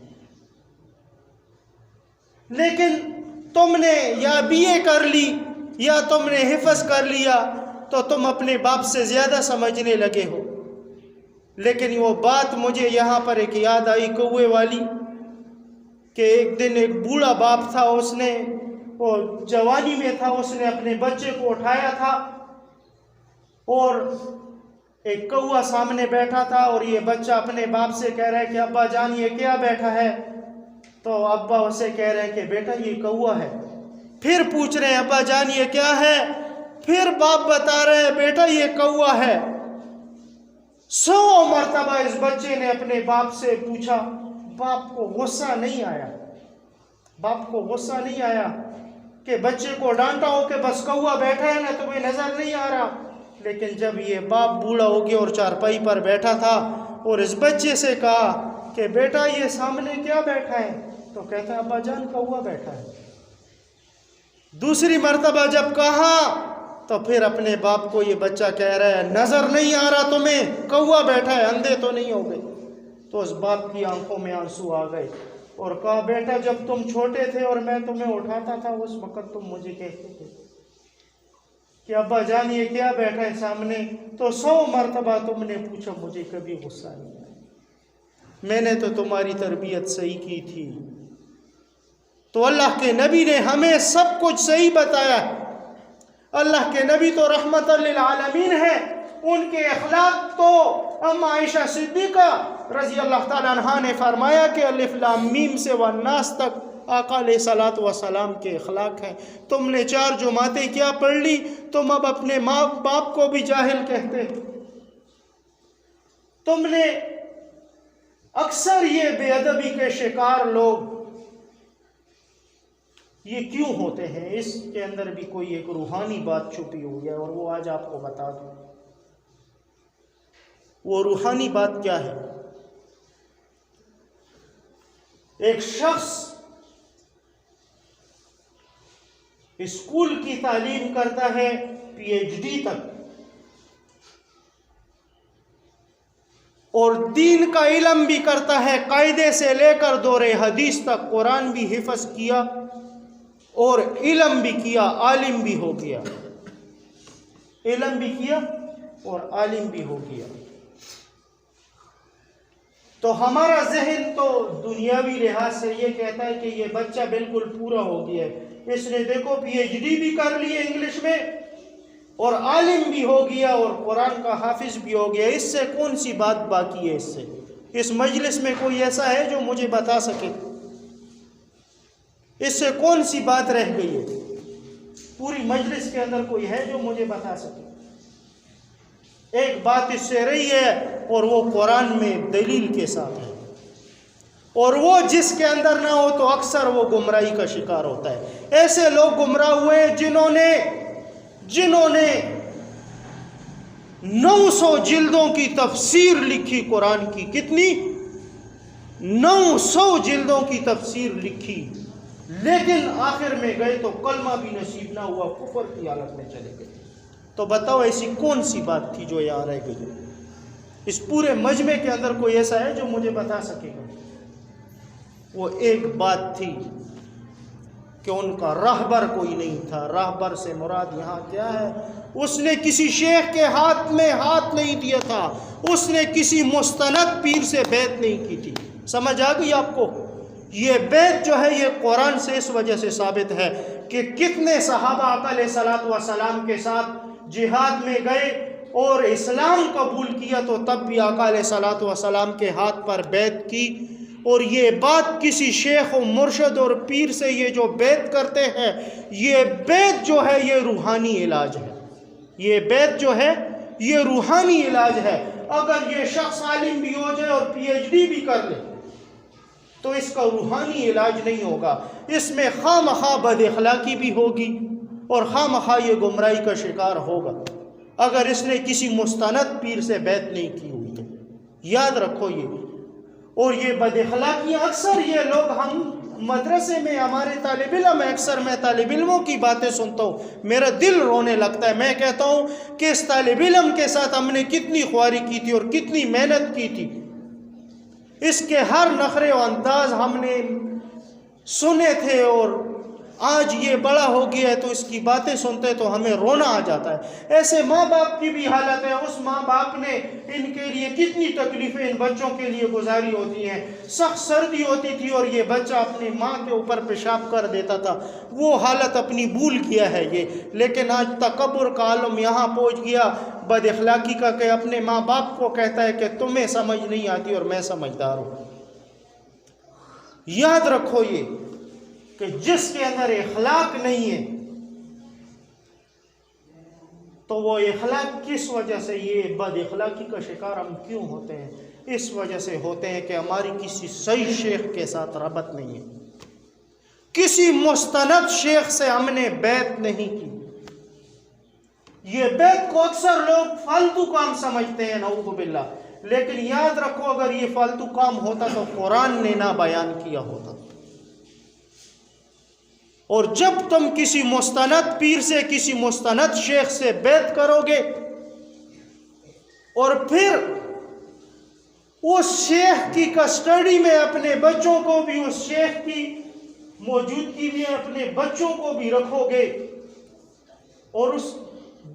لیکن تم نے یا بی اے کر لی یا تم نے حفظ کر لیا تو تم اپنے باپ سے زیادہ سمجھنے لگے ہو۔ لیکن وہ بات مجھے یہاں پر ایک یاد آئی کوے والی، کہ ایک دن ایک بوڑھا باپ تھا، اس نے وہ جوانی میں تھا، اس نے اپنے بچے کو اٹھایا تھا اور ایک کوا سامنے بیٹھا تھا، اور یہ بچہ اپنے باپ سے کہہ رہا ہے کہ ابا جان یہ کیا بیٹھا ہے؟ تو ابا اسے کہہ رہے ہیں کہ بیٹا یہ کوا ہے۔ پھر پوچھ رہے ہیں ابا جان یہ کیا ہے؟ پھر باپ بتا رہے ہیں بیٹا یہ کوا ہے۔ 100 مرتبہ اس بچے نے اپنے باپ سے پوچھا، باپ کو غصہ نہیں آیا کہ بچے کو ڈانٹا ہو کہ بس کوا بیٹھا ہے نا تمہیں نظر نہیں آ رہا۔ لیکن جب یہ باپ بوڑھا ہو گیا اور چارپائی پر بیٹھا تھا اور اس بچے سے کہا کہ بیٹا یہ سامنے کیا بیٹھا ہے؟ تو کہتا ہے ابا جان کوا بیٹھا ہے۔ دوسری مرتبہ جب کہا تو پھر اپنے باپ کو یہ بچہ کہہ رہا ہے نظر نہیں آ رہا تمہیں کوا بیٹھا ہے، اندھے تو نہیں ہو گئے؟ تو اس باپ کی آنکھوں میں آنسو آ گئے اور کہا بیٹا جب تم چھوٹے تھے اور میں تمہیں اٹھاتا تھا اس وقت تم مجھے کہتے تھے کہ ابا جان یہ کیا بیٹھا ہے سامنے، تو 100 مرتبہ تم نے پوچھا، مجھے کبھی غصہ نہیں آیا، میں نے تو تمہاری تربیت صحیح کی تھی۔ تو اللہ کے نبی نے ہمیں سب کچھ صحیح بتایا۔ اللہ کے نبی تو رحمت للعالمین ہے، ان کے اخلاق تو عائشہ صدیقہ رضی اللہ تعالیٰ عنہ نے فرمایا کہ الف لام میم سے والناس تک آقا علیہ الصلوۃ والسلام کے اخلاق ہیں۔ تم نے 4 جماعتیں کیا پڑھ لی، تم اب اپنے ماں باپ کو بھی جاہل کہتے۔ تم نے اکثر یہ بے ادبی کے شکار لوگ یہ کیوں ہوتے ہیں؟ اس کے اندر بھی کوئی ایک روحانی بات چھپی ہوئی ہے اور وہ آج آپ کو بتا دوں۔ وہ روحانی بات کیا ہے؟ ایک شخص اسکول کی تعلیم کرتا ہے PhD تک، اور دین کا علم بھی کرتا ہے، قاعدے سے لے کر دور حدیث تک قرآن بھی حفظ کیا اور علم بھی کیا، عالم بھی ہو گیا، علم بھی کیا اور عالم بھی ہو گیا، تو ہمارا ذہن تو دنیاوی لحاظ سے یہ کہتا ہے کہ یہ بچہ بالکل پورا ہو گیا ہے، اس نے دیکھو پی ایچ ڈی بھی کر لی ہے انگلش میں اور عالم بھی ہو گیا اور قرآن کا حافظ بھی ہو گیا، اس سے کون سی بات باقی ہے؟ اس مجلس میں کوئی ایسا ہے جو مجھے بتا سکے؟ اس سے کون سی بات رہ گئی ہے؟ پوری مجلس کے اندر کوئی ہے جو مجھے بتا سکے؟ ایک بات اس سے رہی ہے اور وہ قرآن میں دلیل کے ساتھ ہے، اور وہ جس کے اندر نہ ہو تو اکثر وہ گمراہی کا شکار ہوتا ہے۔ ایسے لوگ گمراہ ہوئے جنہوں نے 900 جلدوں کی تفسیر لکھی قرآن کی، کتنی؟ 900 جلدوں کی تفسیر لکھی، لیکن آخر میں گئے تو کلمہ بھی نصیب نہ ہوا، کفر کی حالت میں چلے گئے۔ تو بتاؤ ایسی کون سی بات تھی جو یہاں رہ گئی؟ اس پورے مجمع کے اندر کوئی ایسا ہے جو مجھے بتا سکے گا؟ وہ ایک بات تھی کہ ان کا راہبر کوئی نہیں تھا۔ راہبر سے مراد یہاں کیا ہے؟ اس نے کسی شیخ کے ہاتھ میں ہاتھ نہیں دیا تھا، اس نے کسی مستند پیر سے بیعت نہیں کی تھی۔ سمجھ آ گئی آپ کو؟ یہ بیعت جو ہے یہ قرآن سے اس وجہ سے ثابت ہے کہ کتنے صحابہ آقا علیہ الصلوۃ والسلام کے ساتھ جہاد میں گئے اور اسلام قبول کیا تو تب بھی آقا علیہ الصلوۃ والسلام کے ہاتھ پر بیعت کی۔ اور یہ بات کسی شیخ و مرشد اور پیر سے یہ جو بیعت کرتے ہیں، یہ بیعت جو ہے یہ روحانی علاج ہے، یہ بیعت جو ہے یہ روحانی علاج ہے۔ اگر یہ شخص عالم بھی ہو جائے اور پی ایچ ڈی بھی کر لے تو اس کا روحانی علاج نہیں ہوگا، اس میں خواہ مخواہ بد اخلاقی بھی ہوگی اور خواہ مخواہ یہ گمراہی کا شکار ہوگا اگر اس نے کسی مستند پیر سے بیعت نہیں کی ہوئی ہے۔ یاد رکھو یہ۔ اور یہ بد اخلاقیاں اکثر یہ لوگ، ہم مدرسے میں ہمارے طالب علم، اکثر میں طالب علموں کی باتیں سنتا ہوں، میرا دل رونے لگتا ہے۔ میں کہتا ہوں کہ اس طالب علم کے ساتھ ہم نے کتنی خواری کی تھی اور کتنی محنت کی تھی، اس کے ہر نخرے و انداز ہم نے سنے تھے، اور آج یہ بڑا ہو گیا ہے تو اس کی باتیں سنتے تو ہمیں رونا آ جاتا ہے۔ ایسے ماں باپ کی بھی حالت ہے، اس ماں باپ نے ان کے لیے کتنی تکلیفیں ان بچوں کے لیے گزاری ہوتی ہیں۔ سخت سردی ہوتی تھی اور یہ بچہ اپنی ماں کے اوپر پیشاب کر دیتا تھا، وہ حالت اپنی بھول گیا ہے یہ، لیکن آج تکبر کا عالم یہاں پہنچ گیا، بد اخلاقی کا، کہ اپنے ماں باپ کو کہتا ہے کہ تمہیں سمجھ نہیں آتی اور میں سمجھدار ہوں۔ یاد رکھو یہ کہ جس کے اندر اخلاق نہیں ہے تو وہ اخلاق کس وجہ سے، یہ بد اخلاقی کا شکار ہم کیوں ہوتے ہیں؟ اس وجہ سے ہوتے ہیں کہ ہماری کسی صحیح شیخ کے ساتھ ربط نہیں ہے، کسی مستند شیخ سے ہم نے بیعت نہیں کی۔ یہ بیعت کو اکثر لوگ فالتو کام سمجھتے ہیں، نعوذ باللہ، لیکن یاد رکھو اگر یہ فالتو کام ہوتا تو قرآن نے نہ بیان کیا ہوتا۔ اور جب تم کسی مستند پیر سے، کسی مستند شیخ سے بیعت کرو گے اور پھر اس شیخ کی کسٹڈی میں اپنے بچوں کو بھی، اس شیخ کی موجودگی میں اپنے بچوں کو بھی رکھو گے اور اس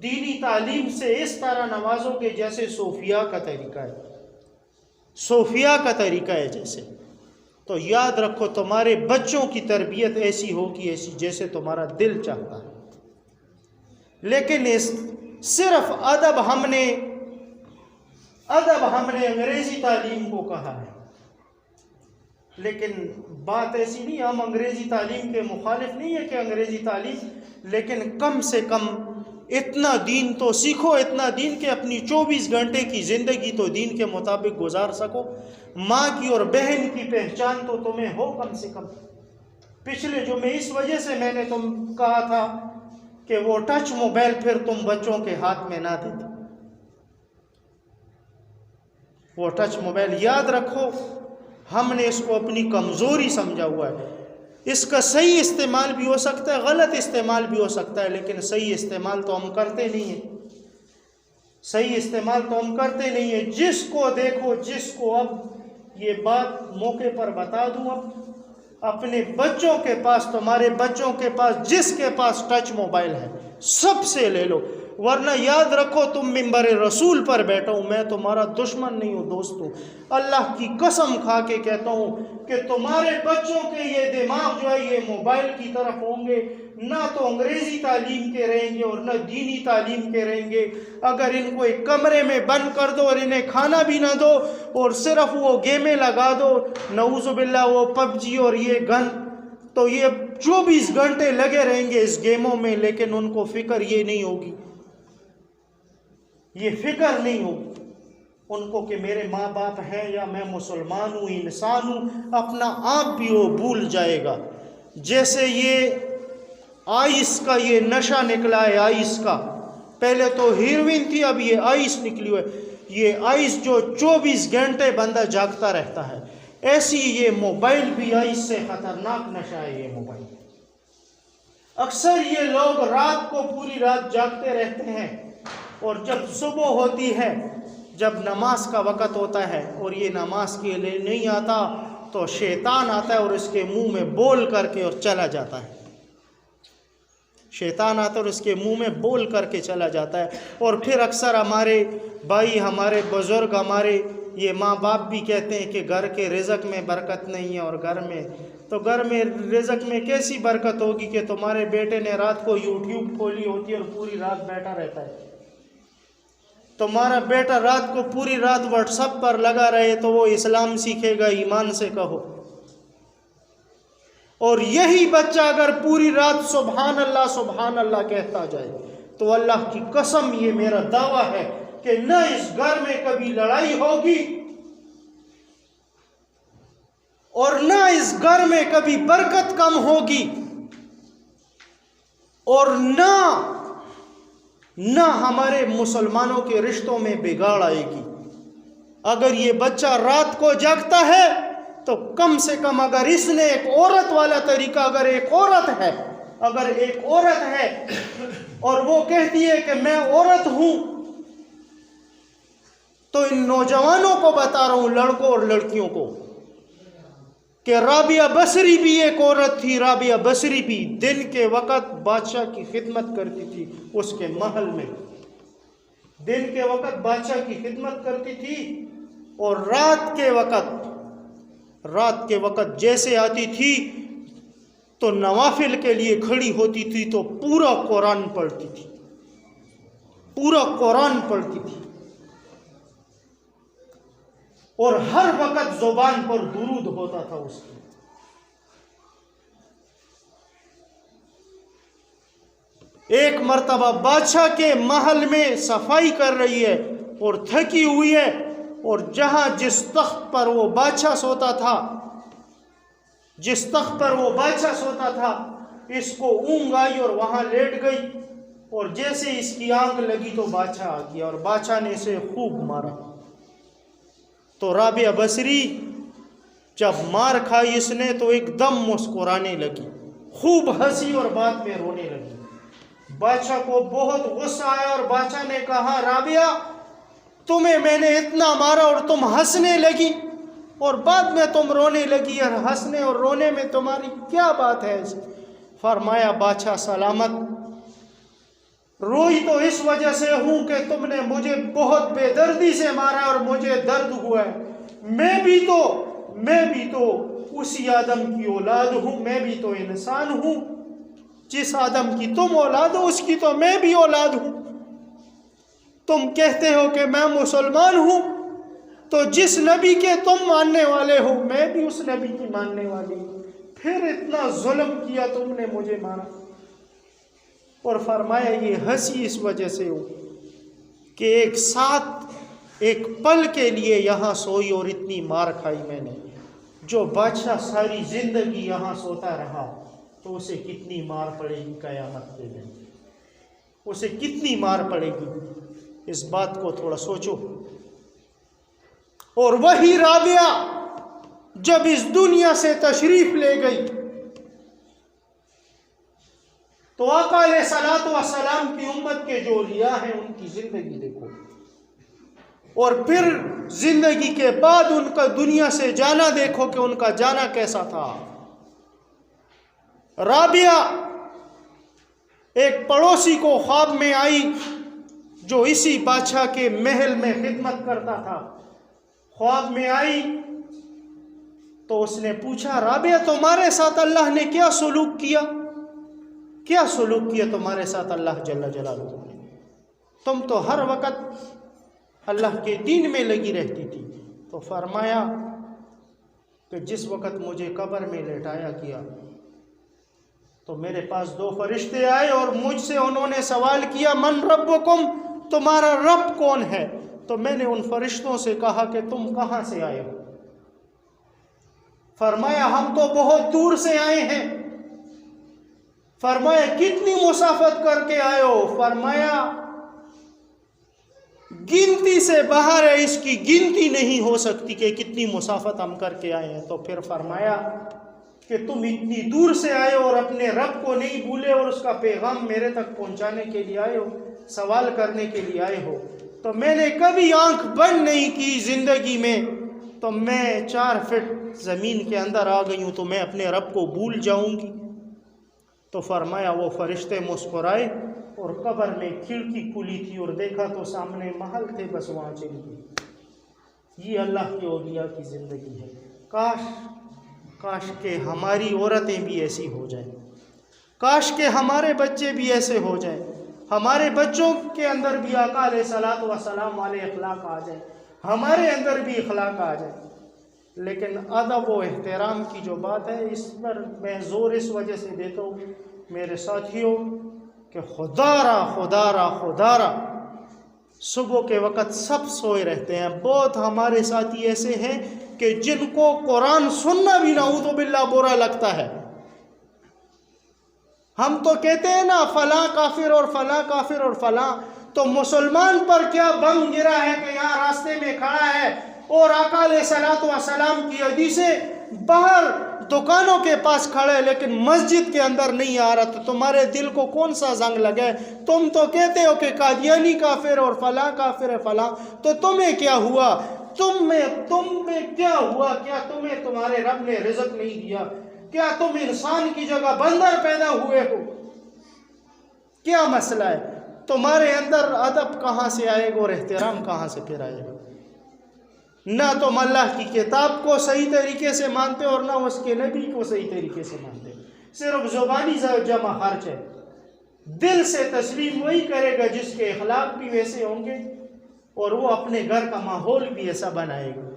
دینی تعلیم سے اس طرح نوازو گے جیسے صوفیاء کا طریقہ ہے، صوفیاء کا طریقہ ہے جیسے، تو یاد رکھو تمہارے بچوں کی تربیت ایسی ہوگی ایسی جیسے تمہارا دل چاہتا ہے۔ لیکن صرف ادب ہم نے انگریزی تعلیم کو کہا ہے، لیکن بات ایسی نہیں، ہم انگریزی تعلیم کے مخالف نہیں ہے کہ انگریزی تعلیم، لیکن کم سے کم اتنا دین تو سیکھو، اتنا دین کہ اپنی 24 گھنٹے کی زندگی تو دین کے مطابق گزار سکو۔ ماں کی اور بہن کی پہچان تو تمہیں ہو کم سے کم۔ پچھلے جو میں اس وجہ سے میں نے تم کہا تھا کہ وہ ٹچ موبائل پھر تم بچوں کے ہاتھ میں نہ دیتے، وہ ٹچ موبائل یاد رکھو ہم نے اس کو اپنی کمزوری سمجھا ہوا ہے۔ اس کا صحیح استعمال بھی ہو سکتا ہے، غلط استعمال بھی ہو سکتا ہے، لیکن صحیح استعمال تو ہم کرتے نہیں ہیں۔ صحیح استعمال تو ہم کرتے نہیں ہیں. جس کو دیکھو، جس کو، اب یہ بات موقع پر بتا دوں، اب اپنے بچوں کے پاس، تمہارے بچوں کے پاس، جس کے پاس ٹچ موبائل ہے سب سے لے لو. ورنہ یاد رکھو تم منبر رسول پر بیٹھا ہوں، میں تمہارا دشمن نہیں ہوں دوستو. اللہ کی قسم کھا کے کہتا ہوں کہ تمہارے بچوں کے یہ دماغ جو ہے یہ موبائل کی طرف ہوں گے، نہ تو انگریزی تعلیم کے رہیں گے اور نہ دینی تعلیم کے رہیں گے. اگر ان کو ایک کمرے میں بند کر دو اور انہیں کھانا بھی نہ دو اور صرف وہ گیمیں لگا دو، نعوذ باللہ وہ پب جی اور یہ گن، تو یہ 24 گھنٹے لگے رہیں گے اس گیموں میں، لیکن ان کو فکر یہ نہیں ہوگی، یہ فکر نہیں ہوگی ان کو کہ میرے ماں باپ ہیں یا میں مسلمان ہوں، انسان ہوں. اپنا آپ بھی وہ بھول جائے گا. جیسے یہ آئس کا یہ نشہ نکلا ہے، آئس کا، پہلے تو ہیروین تھی، اب یہ آئس نکلی ہوئے. یہ آئس جو 24 گھنٹے بندہ جاگتا رہتا ہے، ایسی یہ موبائل بھی آئس سے خطرناک نشہ ہے. یہ موبائل اکثر یہ لوگ رات کو پوری رات جاگتے رہتے ہیں، اور جب صبح ہوتی ہے، جب نماز کا وقت ہوتا ہے اور یہ نماز کے لیے نہیں آتا، تو شیطان آتا ہے اور اس کے منہ میں بول کر کے اور چلا جاتا ہے. شیطان آتا ہے اور اس کے منہ میں بول کر کے چلا جاتا ہے. اور پھر اکثر ہمارے بھائی، ہمارے بزرگ، ہمارے یہ ماں باپ بھی کہتے ہیں کہ گھر کے رزق میں برکت نہیں ہے، اور گھر میں رزق میں کیسی برکت ہوگی کہ تمہارے بیٹے نے رات کو یوٹیوب کھولی ہوتی ہے اور پوری رات بیٹھا رہتا ہے. تمہارا بیٹا رات کو پوری رات واٹس ایپ پر لگا رہے تو وہ اسلام سیکھے گا؟ ایمان سے کہو. اور یہی بچہ اگر پوری رات سبحان اللہ سبحان اللہ کہتا جائے تو اللہ کی قسم یہ میرا دعویٰ ہے کہ نہ اس گھر میں کبھی لڑائی ہوگی اور نہ اس گھر میں کبھی برکت کم ہوگی، اور نہ ہمارے مسلمانوں کے رشتوں میں بگاڑ آئے گی. اگر یہ بچہ رات کو جاگتا ہے تو کم سے کم اگر اس نے ایک عورت والا طریقہ، اگر ایک عورت ہے اور وہ کہتی ہے کہ میں عورت ہوں، تو ان نوجوانوں کو بتا رہا ہوں، لڑکوں اور لڑکیوں کو، کہ رابعہ بصری بھی ایک عورت تھی. رابعہ بصری بھی دن کے وقت بادشاہ کی خدمت کرتی تھی اس کے محل میں، دن کے وقت بادشاہ کی خدمت کرتی تھی، اور رات کے وقت جیسے آتی تھی تو نوافل کے لیے کھڑی ہوتی تھی تو پورا قرآن پڑھتی تھی، اور ہر وقت زبان پر درود ہوتا تھا اس کی. ایک مرتبہ بادشاہ کے محل میں صفائی کر رہی ہے اور تھکی ہوئی ہے، اور جس تخت پر وہ بادشاہ سوتا تھا اس کو اونگ آئی اور وہاں لیٹ گئی، اور جیسے اس کی آنکھ لگی تو بادشاہ آ گیا اور بادشاہ نے اسے خوب مارا. تو رابعہ بصری جب مار کھائی اس نے تو ایک دم مسکرانے لگی، خوب ہنسی اور بعد میں رونے لگی. بادشاہ کو بہت غصہ آیا اور بادشاہ نے کہا، رابعہ تمہیں میں نے اتنا مارا اور تم ہنسنے لگی، اور بعد میں تم رونے لگی، اور ہنسنے اور رونے میں تمہاری کیا بات ہے؟ فرمایا، بادشاہ سلامت، روئی تو اس وجہ سے ہوں کہ تم نے مجھے بہت بے دردی سے مارا اور مجھے درد ہوا ہے. میں بھی تو اسی آدم کی اولاد ہوں، میں بھی تو انسان ہوں. جس آدم کی تم اولاد ہو اس کی تو میں بھی اولاد ہوں. تم کہتے ہو کہ میں مسلمان ہوں، تو جس نبی کے تم ماننے والے ہو میں بھی اس نبی کی ماننے والی ہوں. پھر اتنا ظلم کیا تم نے، مجھے مارا. اور فرمایا یہ ہنسی اس وجہ سے ہو کہ ایک پل کے لیے یہاں سوئی اور اتنی مار کھائی میں نے. جو بادشاہ ساری زندگی یہاں سوتا رہا تو اسے کتنی مار پڑے گی قیامت کے دن، اسے کتنی مار پڑے گی، اس بات کو تھوڑا سوچو. اور وہی رابعہ جب اس دنیا سے تشریف لے گئی تو آقا علیہ الصلوۃ والسلام کی امت کے جو اولیاء ہیں ان کی زندگی دیکھو، اور پھر زندگی کے بعد ان کا دنیا سے جانا دیکھو کہ ان کا جانا کیسا تھا۔ رابعہ ایک پڑوسی کو خواب میں آئی جو اسی بادشاہ کے محل میں خدمت کرتا تھا، خواب میں آئی تو اس نے پوچھا، رابعہ تمہارے ساتھ اللہ نے کیا سلوک کیا؟ کیا سلوک کیا تمہارے ساتھ اللہ جل جلالہ نے؟ تم تو ہر وقت اللہ کے دین میں لگی رہتی تھی۔ تو فرمایا کہ جس وقت مجھے قبر میں لٹایا گیا تو میرے پاس 2 فرشتے آئے اور مجھ سے انہوں نے سوال کیا، من ربکم، تمہارا رب کون ہے؟ تو میں نے ان فرشتوں سے کہا کہ تم کہاں سے آئے ہو؟ فرمایا ہم تو بہت دور سے آئے ہیں۔ فرمایا کتنی مسافت کر کے آئے ہو؟ فرمایا گنتی سے باہر ہے، اس کی گنتی نہیں ہو سکتی کہ کتنی مسافت ہم کر کے آئے ہیں۔ تو پھر فرمایا کہ تم اتنی دور سے آئے ہو اور اپنے رب کو نہیں بھولے اور اس کا پیغام میرے تک پہنچانے کے لیے آئے ہو، سوال کرنے کے لیے آئے ہو۔ تو میں نے کبھی آنکھ بند نہیں کی زندگی میں، تو میں 4 فٹ زمین کے اندر آ گئی ہوں تو میں اپنے رب کو بھول جاؤں گی؟ تو فرمایا وہ فرشتے مسکرائے اور قبر میں کھڑکی کھلی تھی اور دیکھا تو سامنے محل تھے، بس وہاں چلی گئی۔ یہ اللہ کے اولیاء کی زندگی ہے۔ کاش کہ ہماری عورتیں بھی ایسی ہو جائیں، کاش کہ ہمارے بچے بھی ایسے ہو جائیں، ہمارے بچوں کے اندر بھی آقا علیہ الصلوۃ والسلام والے اخلاق آ جائیں، ہمارے اندر بھی اخلاق آ جائیں۔ لیکن ادب و احترام کی جو بات ہے، اس پر میں زور اس وجہ سے دیتا ہوں میرے ساتھیوں کہ خدا را صبح کے وقت سب سوئے رہتے ہیں۔ بہت ہمارے ساتھی ایسے ہیں کہ جن کو قرآن سننا بھی نعوذ باللہ برا لگتا ہے۔ ہم تو کہتے ہیں نا فلاں کافر اور فلاں کافر اور فلاں، تو مسلمان پر کیا بم گرا ہے کہ یہاں راستے میں کھڑا ہے اور آقا علیہ الصلوۃ والسلام کی حدیثیں باہر دکانوں کے پاس کھڑے لیکن مسجد کے اندر نہیں آ رہا، تو تمہارے دل کو کون سا زنگ لگے؟ تم تو کہتے ہو کہ قادیانی کافر اور فلاں کافر ہے فلاں، تو تمہیں کیا ہوا؟ تم میں کیا ہوا؟ کیا تمہیں تمہارے رب نے رزق نہیں دیا؟ کیا تم انسان کی جگہ بندر پیدا ہوئے ہو؟ کیا مسئلہ ہے؟ تمہارے اندر ادب کہاں سے آئے گا اور احترام کہاں سے پھر آئے گا؟ نہ تم اللہ کی کتاب کو صحیح طریقے سے مانتے اور نہ اس کے نبی کو صحیح طریقے سے مانتے، صرف زبانی جمع خرچ ہے۔ دل سے تسلیم وہی کرے گا جس کے اخلاق بھی ویسے ہوں گے اور وہ اپنے گھر کا ماحول بھی ایسا بنائے گا۔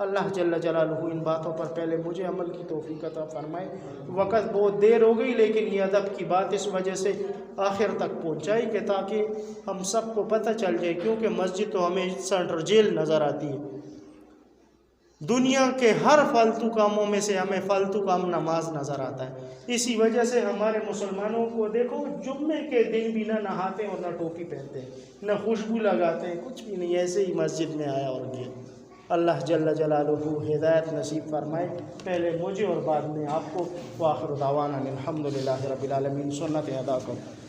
اللہ جل جلالہ ان باتوں پر پہلے مجھے عمل کی توفیق عطا فرمائے۔ وقت بہت دیر ہو گئی لیکن یہ ادب کی بات اس وجہ سے آخر تک پہنچائی کہ تاکہ ہم سب کو پتہ چل جائے، کیونکہ مسجد تو ہمیں سینٹر جیل نظر آتی ہے۔ دنیا کے ہر فالتو کاموں میں سے ہمیں فالتو کام نماز نظر آتا ہے۔ اسی وجہ سے ہمارے مسلمانوں کو دیکھو، جمعے کے دن بھی نہ نہاتے ہیں اور نہ ٹوپی پہنتے ہیں، نہ خوشبو لگاتے ہیں، کچھ بھی نہیں، ایسے ہی مسجد میں آیا اور گیا۔ اللہ جل جلالہ ہدایت نصیب فرمائے، پہلے مجھے اور بعد میں آپ کو۔ وآخر دعوانا الحمدللہ رب العالمین۔ سنت ادا کرو۔